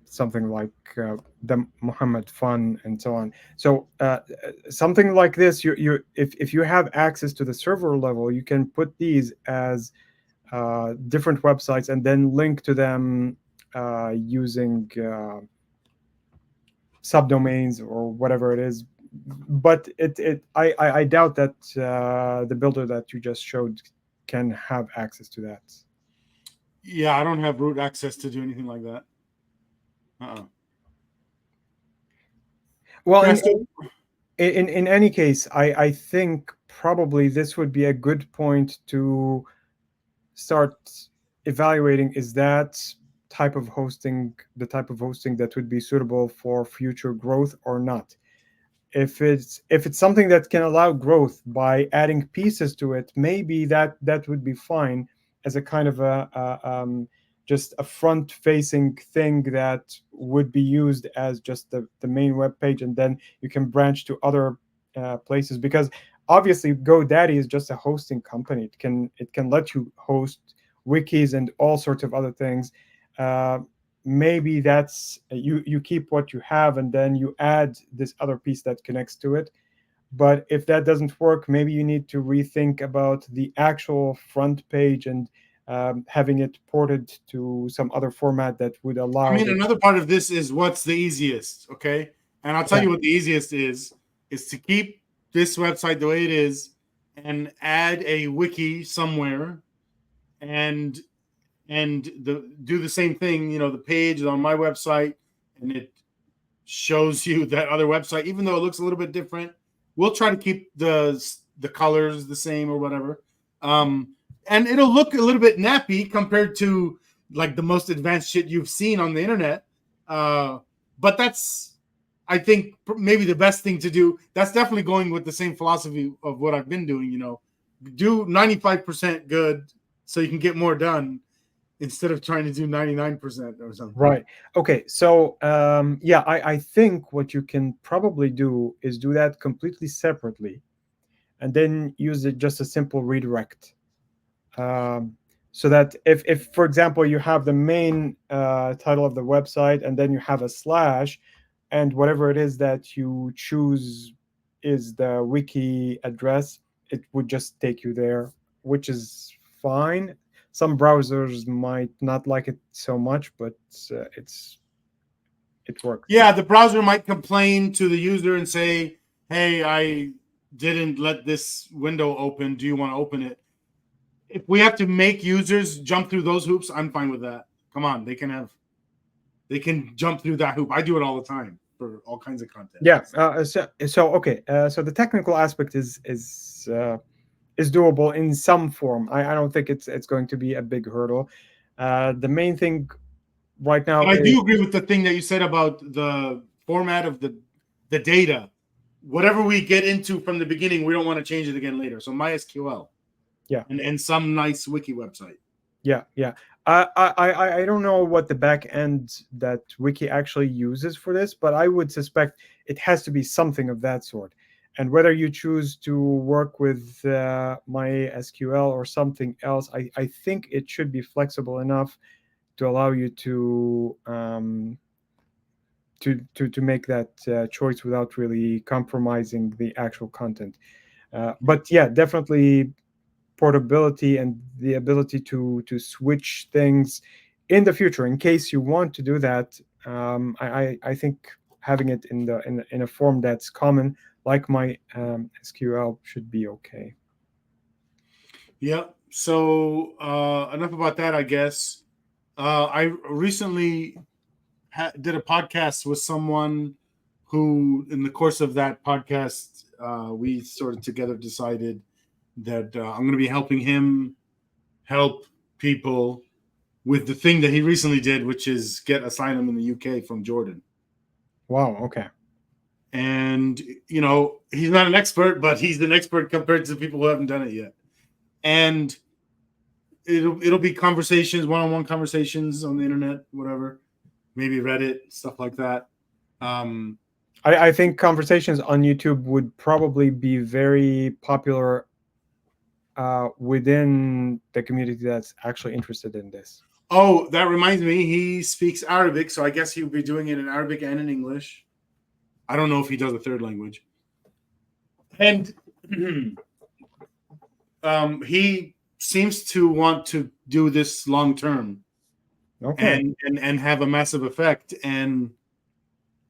something like the Muhammad Fun and so on. So something like this, if you have access to the server level, you can put these as different websites and then link to them using subdomains or whatever it is. But I doubt that the builder that you just showed can have access to that. Yeah, I don't have root access to do anything like that. Uh-uh. Well, Yeah, so in any case, I think probably this would be a good point to start evaluating, is that type of hosting the type of hosting that would be suitable for future growth or not. If it's something that can allow growth by adding pieces to it, maybe that would be fine as a kind of just a front facing thing that would be used as just the main web page, and then you can branch to other places, because obviously GoDaddy is just a hosting company. It can let you host wikis and all sorts of other things. uh, Maybe that's you keep what you have and then you add this other piece that connects to it. But if that doesn't work, maybe you need to rethink about the actual front page and having it ported to some other format that would I allow mean, the. another part of this is what's the easiest, okay? And I'll tell Yeah. you what the easiest is to keep this website the way it is and add a wiki somewhere and do the same thing. You know, the page is on my website and it shows you that other website, even though it looks a little bit different. We'll try to keep the colors the same or whatever, and it'll look a little bit nappy compared to like the most advanced shit you've seen on the internet. But that's, I think, maybe the best thing to do. That's definitely going with the same philosophy of what I've been doing. You know, do 95% good so you can get more done instead of trying to do 99% or something. Right. Okay. So yeah, I think what you can probably do is do that completely separately, and then use it just a simple redirect. um, so that if for example you have the main title of the website and then you have a slash, and whatever it is that you choose is the wiki address, it would just take you there, which is fine. Some browsers might not like it so much, but it works. Yeah, the browser might complain to the user and say, "Hey, I didn't let this window open. Do you want to open it?" If we have to make users jump through those hoops, I'm fine with that. Come on, they can jump through that hoop. I do it all the time for all kinds of content. Yeah. So okay. So the technical aspect is doable in some form. I don't think it's going to be a big hurdle. The main thing right now But I is do agree with the thing that you said about the format of the data. Whatever we get into from the beginning, we don't want to change it again later. So MySQL, yeah. and some nice wiki website. Yeah, yeah. I don't know what the back end that Wiki actually uses for this, but I would suspect it has to be something of that sort. And whether you choose to work with MySQL or something else, I think it should be flexible enough to allow you to make that choice without really compromising the actual content. But yeah, definitely portability and the ability to switch things in the future in case you want to do that. I think having it in a form that's common like my SQL should be okay. Yeah. So enough about that, I guess. I recently did a podcast with someone who, in the course of that podcast, we sort of together decided that I'm going to be helping him help people with the thing that he recently did, which is get asylum in the UK from Jordan. Wow, okay. And, he's not an expert, but he's an expert compared to people who haven't done it yet. And it'll be conversations, one-on-one conversations on the internet, whatever, maybe Reddit, stuff like that. I think conversations on YouTube would probably be very popular within the community that's actually interested in this. Oh, that reminds me, he speaks Arabic, so I guess he'll be doing it in Arabic and in English. I don't know if he does a third language. And he seems to want to do this long term, Okay. and have a massive effect. And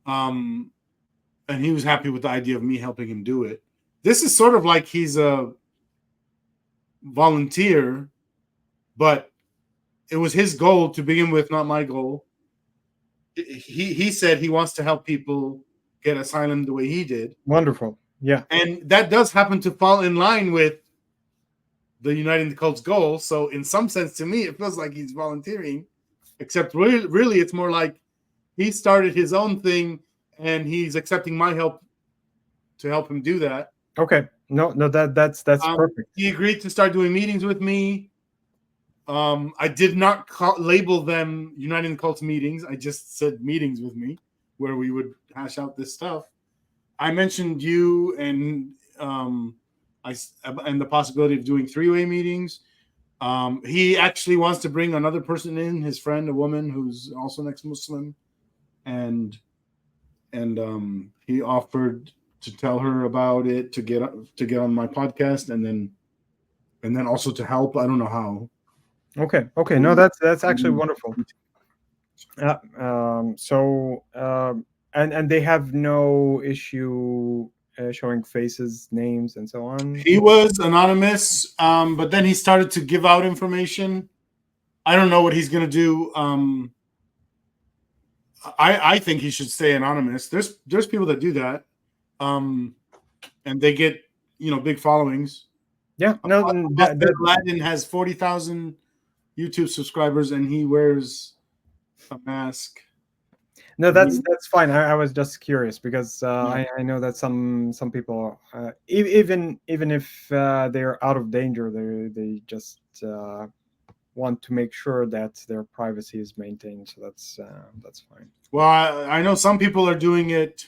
he was happy with the idea of me helping him do it. This is sort of like he's a volunteer, but it was his goal to begin with, not my goal. He said he wants to help people get asylum the way he did. Wonderful. Yeah. And that does happen to fall in line with the Uniting the Cult's goal. So in some sense, to me, it feels like he's volunteering, except really it's more like he started his own thing and he's accepting my help to help him do that. Okay. No, that's perfect. He agreed to start doing meetings with me. I did not label them Uniting the Cult's meetings. I just said meetings with me where we would hash out this stuff. I mentioned you and the possibility of doing three-way meetings. He actually wants to bring another person in, his friend, a woman who's also an ex-Muslim, and he offered to tell her about it, to get on my podcast, and then also to help. I don't know how. Okay. No, that's actually wonderful. And they have no issue showing faces, names, and so on. He was anonymous, but then he started to give out information. I don't know what he's going to do. I think he should stay anonymous. There's people that do that, and they get big followings. Yeah, no, Aladdin has 40,000 YouTube subscribers, and he wears a mask. No, that's fine. I was just curious because I know that some people, even if they're out of danger, they just want to make sure that their privacy is maintained. So that's fine. Well, I know some people are doing it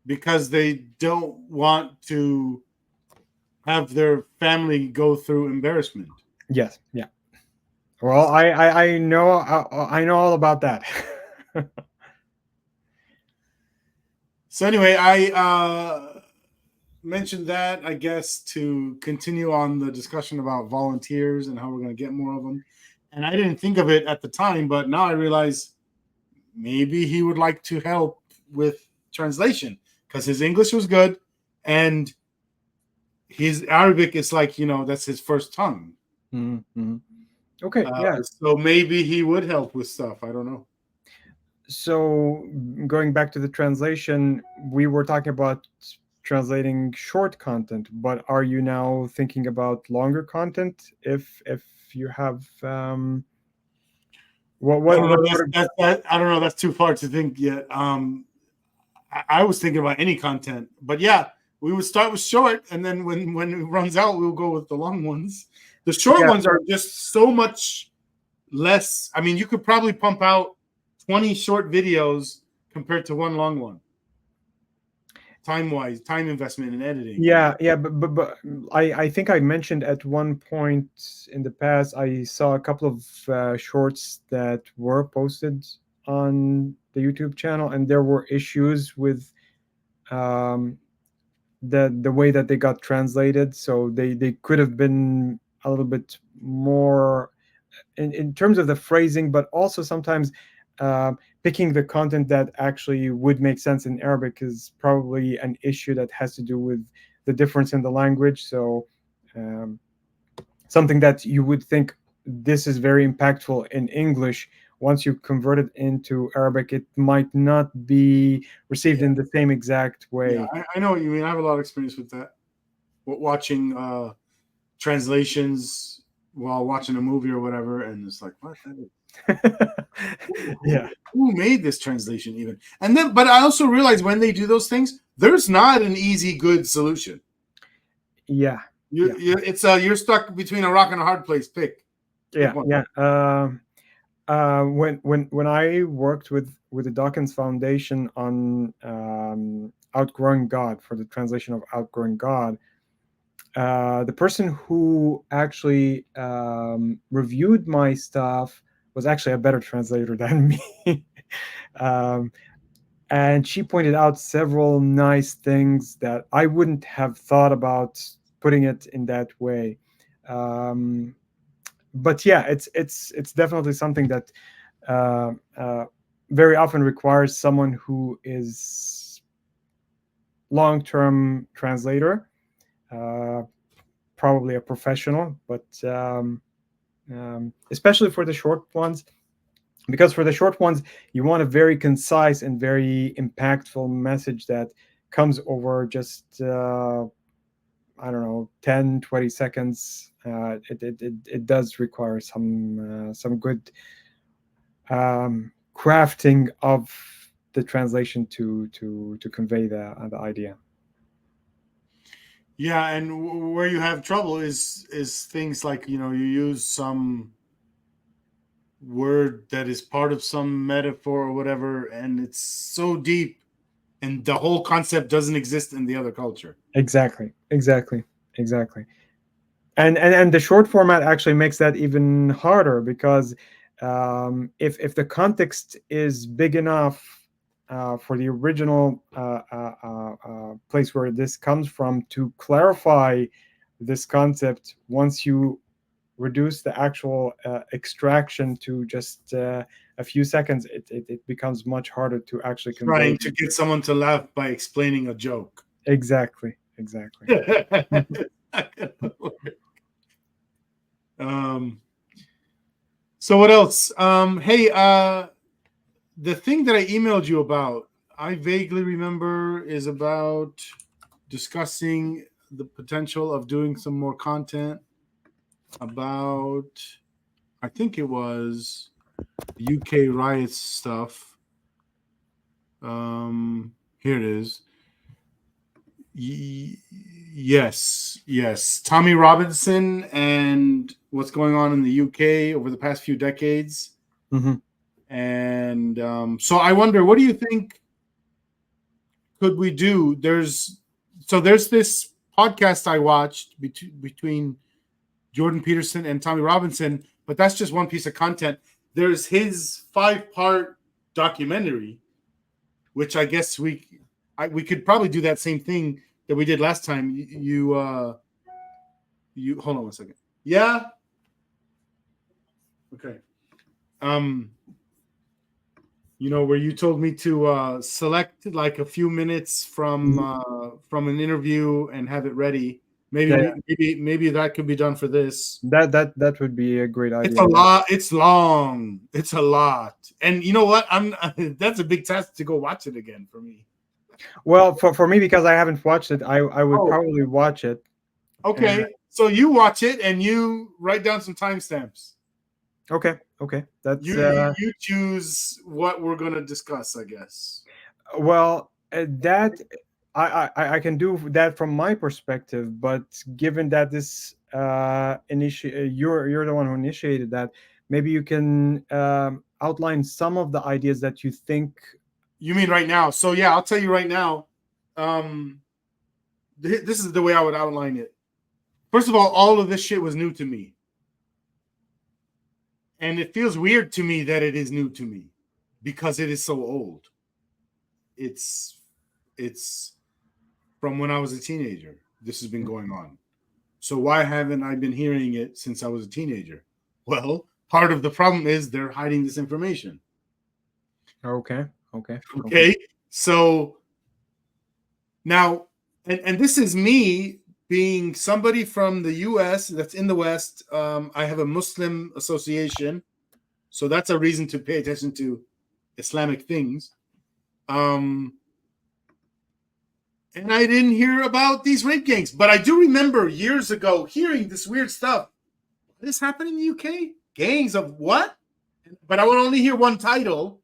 because they don't want to have their family go through embarrassment. Yes, yeah. Well, I know all about that. So anyway, I mentioned that, I guess, to continue on the discussion about volunteers and how we're going to get more of them. And I didn't think of it at the time, but now I realize maybe he would like to help with translation because his English was good and his Arabic is like, that's his first tongue. Mm-hmm. Okay, yeah. So maybe he would help with stuff. I don't know. So going back to the translation, we were talking about translating short content, but are you now thinking about longer content if you have I don't know. I don't know. That's too far to think yet. I was thinking about any content, but yeah, we would start with short, and then when it runs out, we'll go with the long ones. The short ones are just so much less. I mean, you could probably pump out 20 short videos compared to one long one. Time-wise, time investment in editing. Yeah, but I think I mentioned at one point in the past I saw a couple of shorts that were posted on the YouTube channel, and there were issues with um, the way that they got translated. So they could have been a little bit more in terms of the phrasing, but also sometimes picking the content that actually would make sense in Arabic is probably an issue that has to do with the difference in the language. So something that you would think this is very impactful in English, once you convert it into Arabic, it might not be received in the same exact way. Yeah, I know what you mean. I have a lot of experience with that. Watching translations while watching a movie or whatever, and it's like, what? Who made this translation even? And then, but I also realize when they do those things, there's not an easy, good solution. Yeah. You're stuck between a rock and a hard place. Pick. Yeah. When I worked with the Dawkins Foundation on Outgrowing God, for the translation of Outgrowing God, the person who actually reviewed my stuff was actually a better translator than me. And she pointed out several nice things that I wouldn't have thought about putting it in that way. But yeah, it's definitely something that very often requires someone who is long-term translator, probably a professional, but especially for the short ones, because for the short ones you want a very concise and very impactful message that comes over just I don't know, 10-20 seconds. It does require some good crafting of the translation to convey the idea. Yeah, and where you have trouble is things like, you use some word that is part of some metaphor or whatever, and it's so deep, and the whole concept doesn't exist in the other culture. Exactly. And the short format actually makes that even harder, because if the context is big enough for the original place where this comes from to clarify this concept, once you reduce the actual extraction to just a few seconds, it becomes much harder to actually convey. Trying to get someone to laugh by explaining a joke. Exactly. So what else? Hey, the thing that I emailed you about, I vaguely remember, is about discussing the potential of doing some more content about, I think it was UK riots stuff. Here it is. Yes. Tommy Robinson and what's going on in the UK over the past few decades. Mm-hmm. And so I wonder, what do you think could we do? There's this podcast I watched between Jordan Peterson and Tommy Robinson, but that's just one piece of content. There's his 5-part documentary, which I guess we could probably do that same thing that we did last time. You hold on one second. Yeah. Okay. Where you told me to select like a few minutes from an interview and have it ready. Maybe that could be done for this. That would be a great idea. It's a lot. It's long. It's a lot. And you know what? That's a big task to go watch it again for me. Well, for me, because I haven't watched it, I would probably watch it. Okay, so you watch it and you write down some timestamps. Okay. That's You choose what we're gonna discuss, I guess. well, that I can do that from my perspective, but given that this you're the one who initiated that, maybe you can outline some of the ideas that you think. You mean right now? So yeah, I'll tell you right now. Um, this is the way I would outline it. First of all of this shit was new to me, and it feels weird to me that it is new to me because it is so old. It's it's from when I was a teenager. This has been going on. So why haven't I been hearing it since I was a teenager? Well, part of the problem is they're hiding this information. Okay. Okay. So now, and this is me being somebody from the US that's in the West. I have a Muslim association. So that's a reason to pay attention to Islamic things. And I didn't hear about these rape gangs, but I do remember years ago hearing this weird stuff. What is happening in the UK? Gangs of what? But I would only hear one title,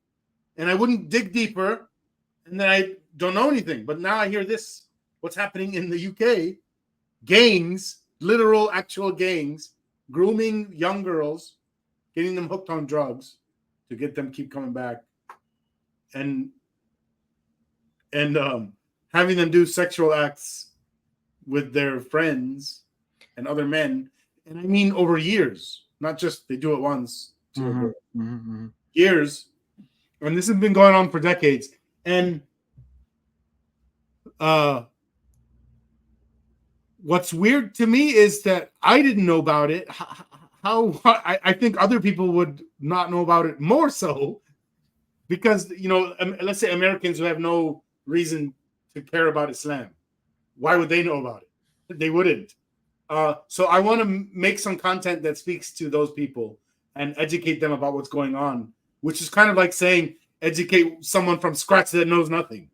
and I wouldn't dig deeper, and then I don't know anything. But now I hear this. What's happening in the UK? Gangs, literal, actual gangs, grooming young girls, getting them hooked on drugs to get them keep coming back, and having them do sexual acts with their friends and other men. And I mean over years, not just they do it once to a girl. Years. And this has been going on for decades. And what's weird to me is that I didn't know about it. How I think other people would not know about it more so because, you know, let's say Americans who have no reason to care about Islam. Why would they know about it? They wouldn't. So I want to make some content that speaks to those people and educate them about what's going on, which is kind of like saying educate someone from scratch that knows nothing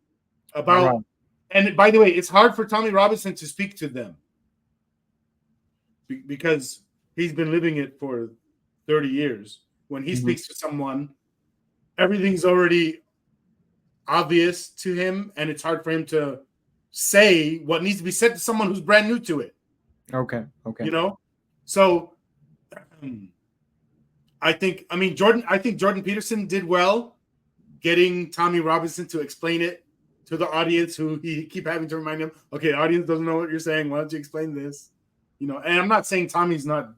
about. Right. And by the way, it's hard for Tommy Robinson to speak to them because he's been living it for 30 years. When he speaks to someone, everything's already obvious to him, and it's hard for him to say what needs to be said to someone who's brand new to it. Okay. You know? So I think Jordan Peterson did well getting Tommy Robinson to explain it to the audience, who he keep having to remind him, okay, the audience doesn't know what you're saying. Why don't you explain this? You know, and I'm not saying Tommy's not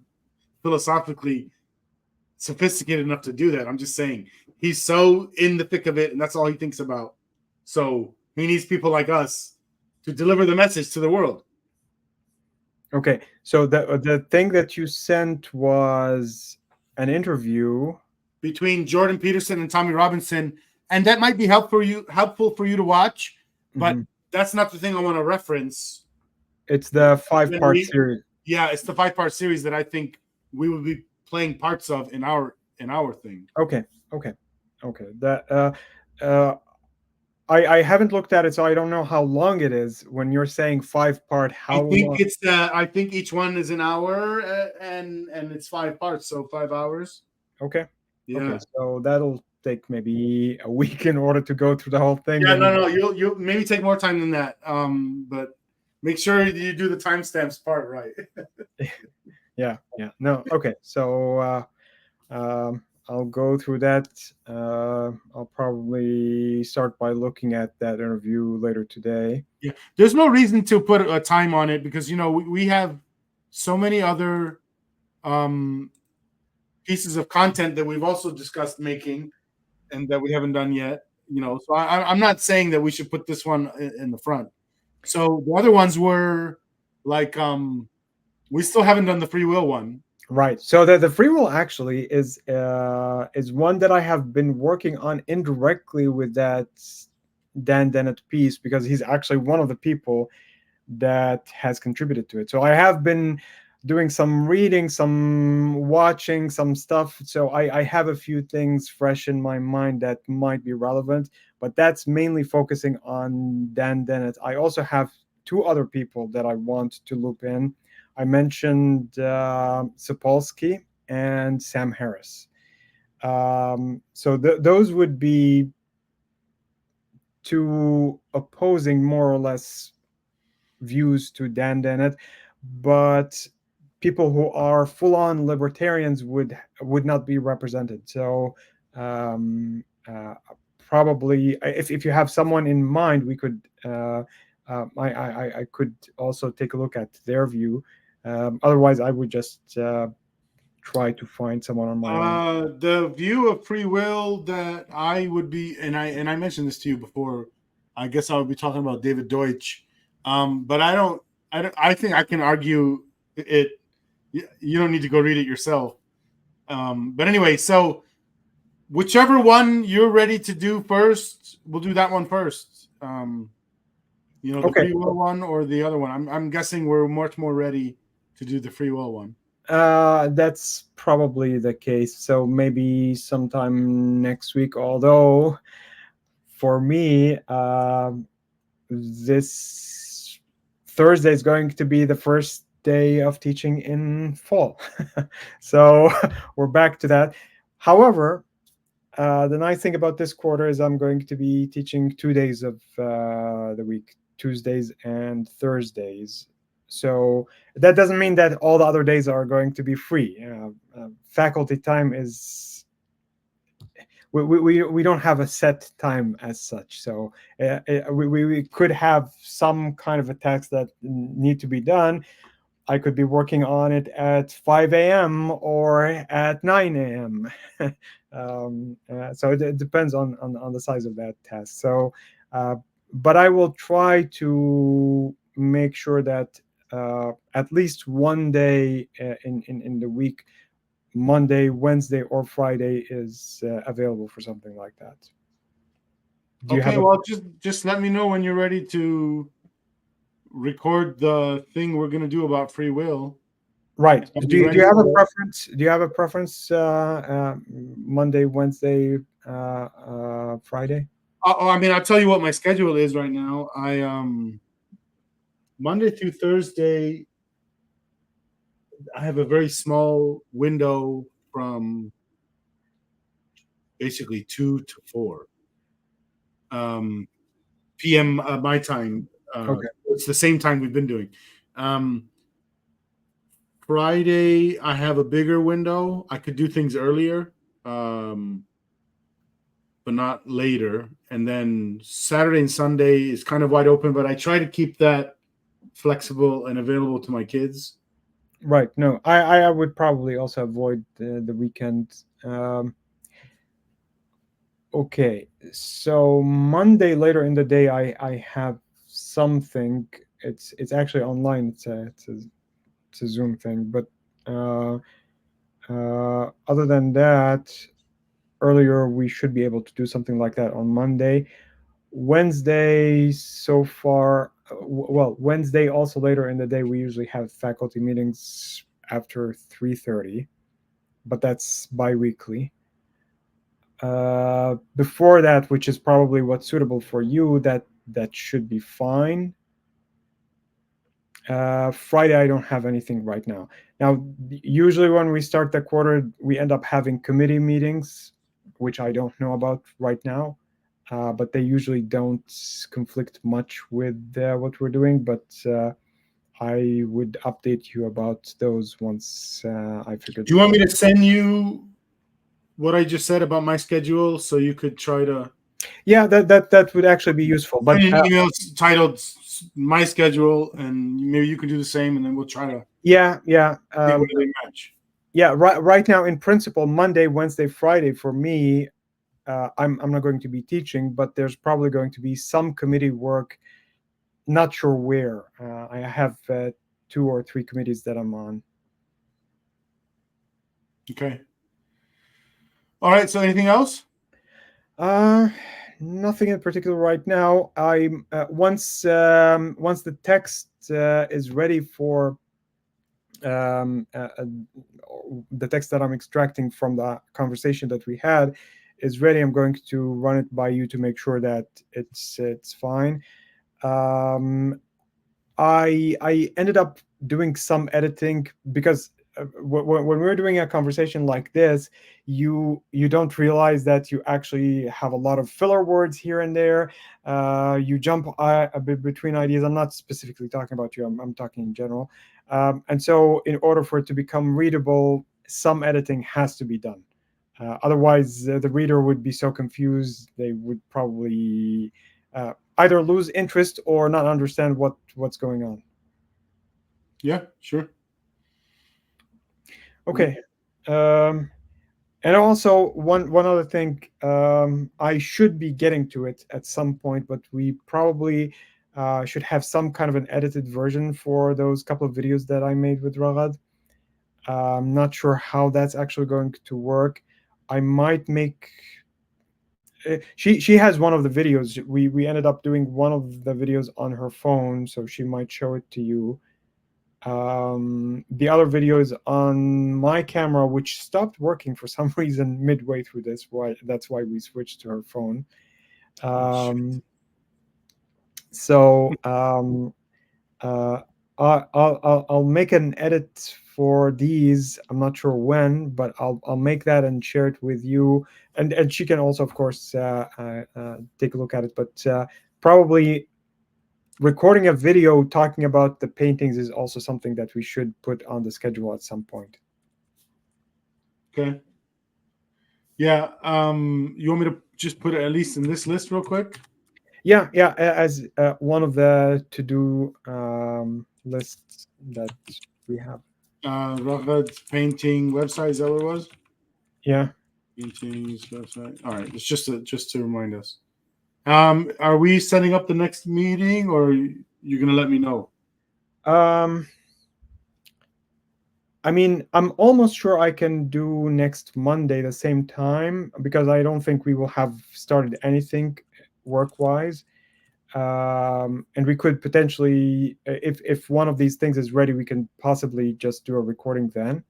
philosophically sophisticated enough to do that. I'm just saying he's so in the thick of it, and that's all he thinks about. So he needs people like us to deliver the message to the world. Okay, so the thing that you sent was an interview between Jordan Peterson and Tommy Robinson, and that might be helpful for you to watch, but that's not the thing I want to reference. It's the 5-part series. Yeah, it's the 5-part series that I think we will be playing parts of in our thing. Okay. That I haven't looked at it, so I don't know how long it is. When you're saying 5-part, how long? I think each one is an hour, and it's 5 parts, so 5 hours. Okay. Yeah. Okay, so that'll take maybe a week in order to go through the whole thing. Yeah, no, you'll maybe take more time than that. But make sure you do the timestamps part right. Yeah. No, okay. So I'll go through that. I'll probably start by looking at that interview later today. Yeah, there's no reason to put a time on it because, you know, we have so many other pieces of content that we've also discussed making and that we haven't done yet. You know, so I'm not saying that we should put this one in the front. So the other ones were like we still haven't done the free will one. Right. So the free will actually is one that I have been working on indirectly with that Dan Dennett piece, because he's actually one of the people that has contributed to it. So I have been doing some reading, some watching, some stuff. So I have a few things fresh in my mind that might be relevant, but that's mainly focusing on Dan Dennett. I also have 2 other people that I want to loop in. I mentioned Sapolsky. and Sam Harris. So those would be two opposing, more or less, views to Dan Dennett, but people who are full-on libertarians would not be represented. So um, probably, if you have someone in mind, we could I could also take a look at their view. Otherwise, I would just try to find someone on my own. The view of free will that I would be, and I mentioned this to you before. I guess I would be talking about David Deutsch, but I don't. I think I can argue it. You don't need to go read it yourself. But anyway, so whichever one you're ready to do first, we'll do that one first. The Okay. free will one or the other one. I'm guessing we're much more ready to do the free will one. That's probably the case. So maybe sometime next week. Although, for me, this Thursday is going to be the first day of teaching in fall. So we're back to that. However, the nice thing about this quarter is I'm going to be teaching 2 days of the week, Tuesdays and Thursdays. So that doesn't mean that all the other days are going to be free. Faculty time is, we don't have a set time as such. So we could have some kind of a task that need to be done. I could be working on it at 5 a.m. or at 9 a.m. So it depends on the size of that task. So, but I will try to make sure that at least one day in the week, Monday, Wednesday, or Friday, is available for something like that. Do you have just let me know when you're ready to record the thing we're going to do about free will. Right. Do you have a preference? Do you have a preference? Monday, Wednesday, Friday? I mean, I'll tell you what my schedule is right now. Monday through Thursday, I have a very small window from basically 2 to 4 p.m. My time. Okay. It's the same time we've been doing. Friday, I have a bigger window. I could do things earlier, but not later. And then Saturday and Sunday is kind of wide open, but I try to keep that flexible and available to my kids. Right. No, I would probably also avoid the weekend. Okay. So Monday later in the day, I have something. It's actually online. It's a Zoom thing. But other than that, earlier we should be able to do something like that on Monday. Wednesday, so far, well, Wednesday also later in the day, we usually have faculty meetings after 3:30, but that's bi-weekly. Before that, which is probably what's suitable for you, that should be fine. Friday, I don't have anything right now. Now, usually when we start the quarter, we end up having committee meetings, which I don't know about right now. But they usually don't conflict much with what we're doing. But I would update you about those once I figured. Do you want me to send you what I just said about my schedule so you could try to? Yeah, that would actually be useful. But send an email titled "My Schedule," and maybe you can do the same, and then we'll try to. Yeah. See where they match. Yeah. Right now, in principle, Monday, Wednesday, Friday for me. I'm not going to be teaching, but there's probably going to be some committee work. Not sure where. I have 2 or 3 committees that I'm on. Okay. All right. So, anything else? Nothing in particular right now. I'm once the text is ready for the text that I'm extracting from the conversation that we had is ready. I'm going to run it by you to make sure that it's fine. I ended up doing some editing because when we're doing a conversation like this, you don't realize that you actually have a lot of filler words here and there. You jump a bit between ideas. I'm not specifically talking about you. I'm talking in general. And so, in order for it to become readable, some editing has to be done. Otherwise, the reader would be so confused they would probably either lose interest or not understand what's going on. Yeah, sure. Okay. And also one other thing, I should be getting to it at some point, but we probably should have some kind of an edited version for those couple of videos that I made with Ragad. I'm not sure how that's actually going to work. I might make. She has one of the videos. We ended up doing one of the videos on her phone, so she might show it to you. The other video is on my camera, which stopped working for some reason midway through this. That's why we switched to her phone. So I'll make an edit for these. I'm not sure when, but I'll make that and share it with you. And she can also, of course, take a look at it. But probably recording a video talking about the paintings is also something that we should put on the schedule at some point. Okay. Yeah. You want me to just put it at least in this list real quick? Yeah, as one of the to-do lists that we have. Raghad's painting website, is that what it was? Yeah. Paintings website. All right. It's just to remind us. Are we setting up the next meeting, or you're gonna let me know? I mean, I'm almost sure I can do next Monday the same time, because I don't think we will have started anything work-wise. And we could potentially, if one of these things is ready, we can possibly just do a recording then.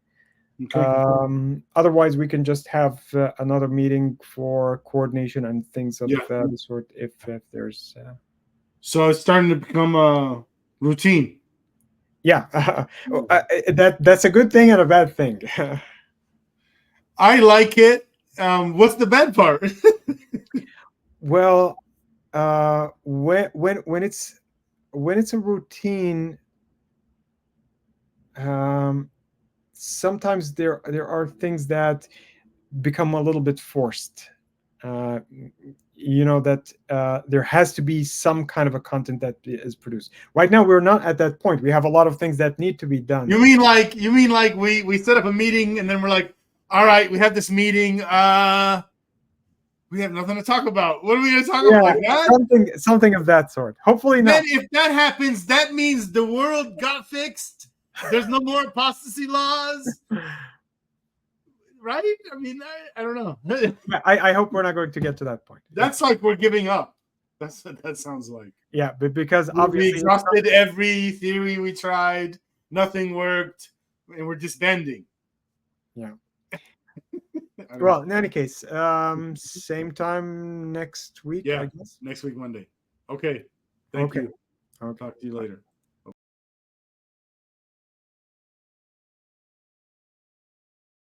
Okay. Otherwise, we can just have another meeting for coordination and things of the sort if there's. So it's starting to become a routine. Yeah, that's a good thing and a bad thing. I like it. What's the bad part? Well, when it's a routine, sometimes there are things that become a little bit forced. Uh, that there has to be some kind of a content that is produced. Right now, we're not at that point. We have a lot of things that need to be done. You mean like we set up a meeting and then we're like, all right, we have this meeting. We have nothing to talk about. What are we going to talk about? Like that? Something of that sort. Hopefully not. Then if that happens, that means the world got fixed. There's no more apostasy laws. Right? I mean, I don't know. I hope we're not going to get to that point. That's like we're giving up. That's what that sounds like. Yeah, but because we obviously exhausted every theory we tried, nothing worked, and we're disbanding. Yeah. Well, in any case, same time next week. Yeah, I guess. next week Monday. Okay. Thank you. I'll talk to you later.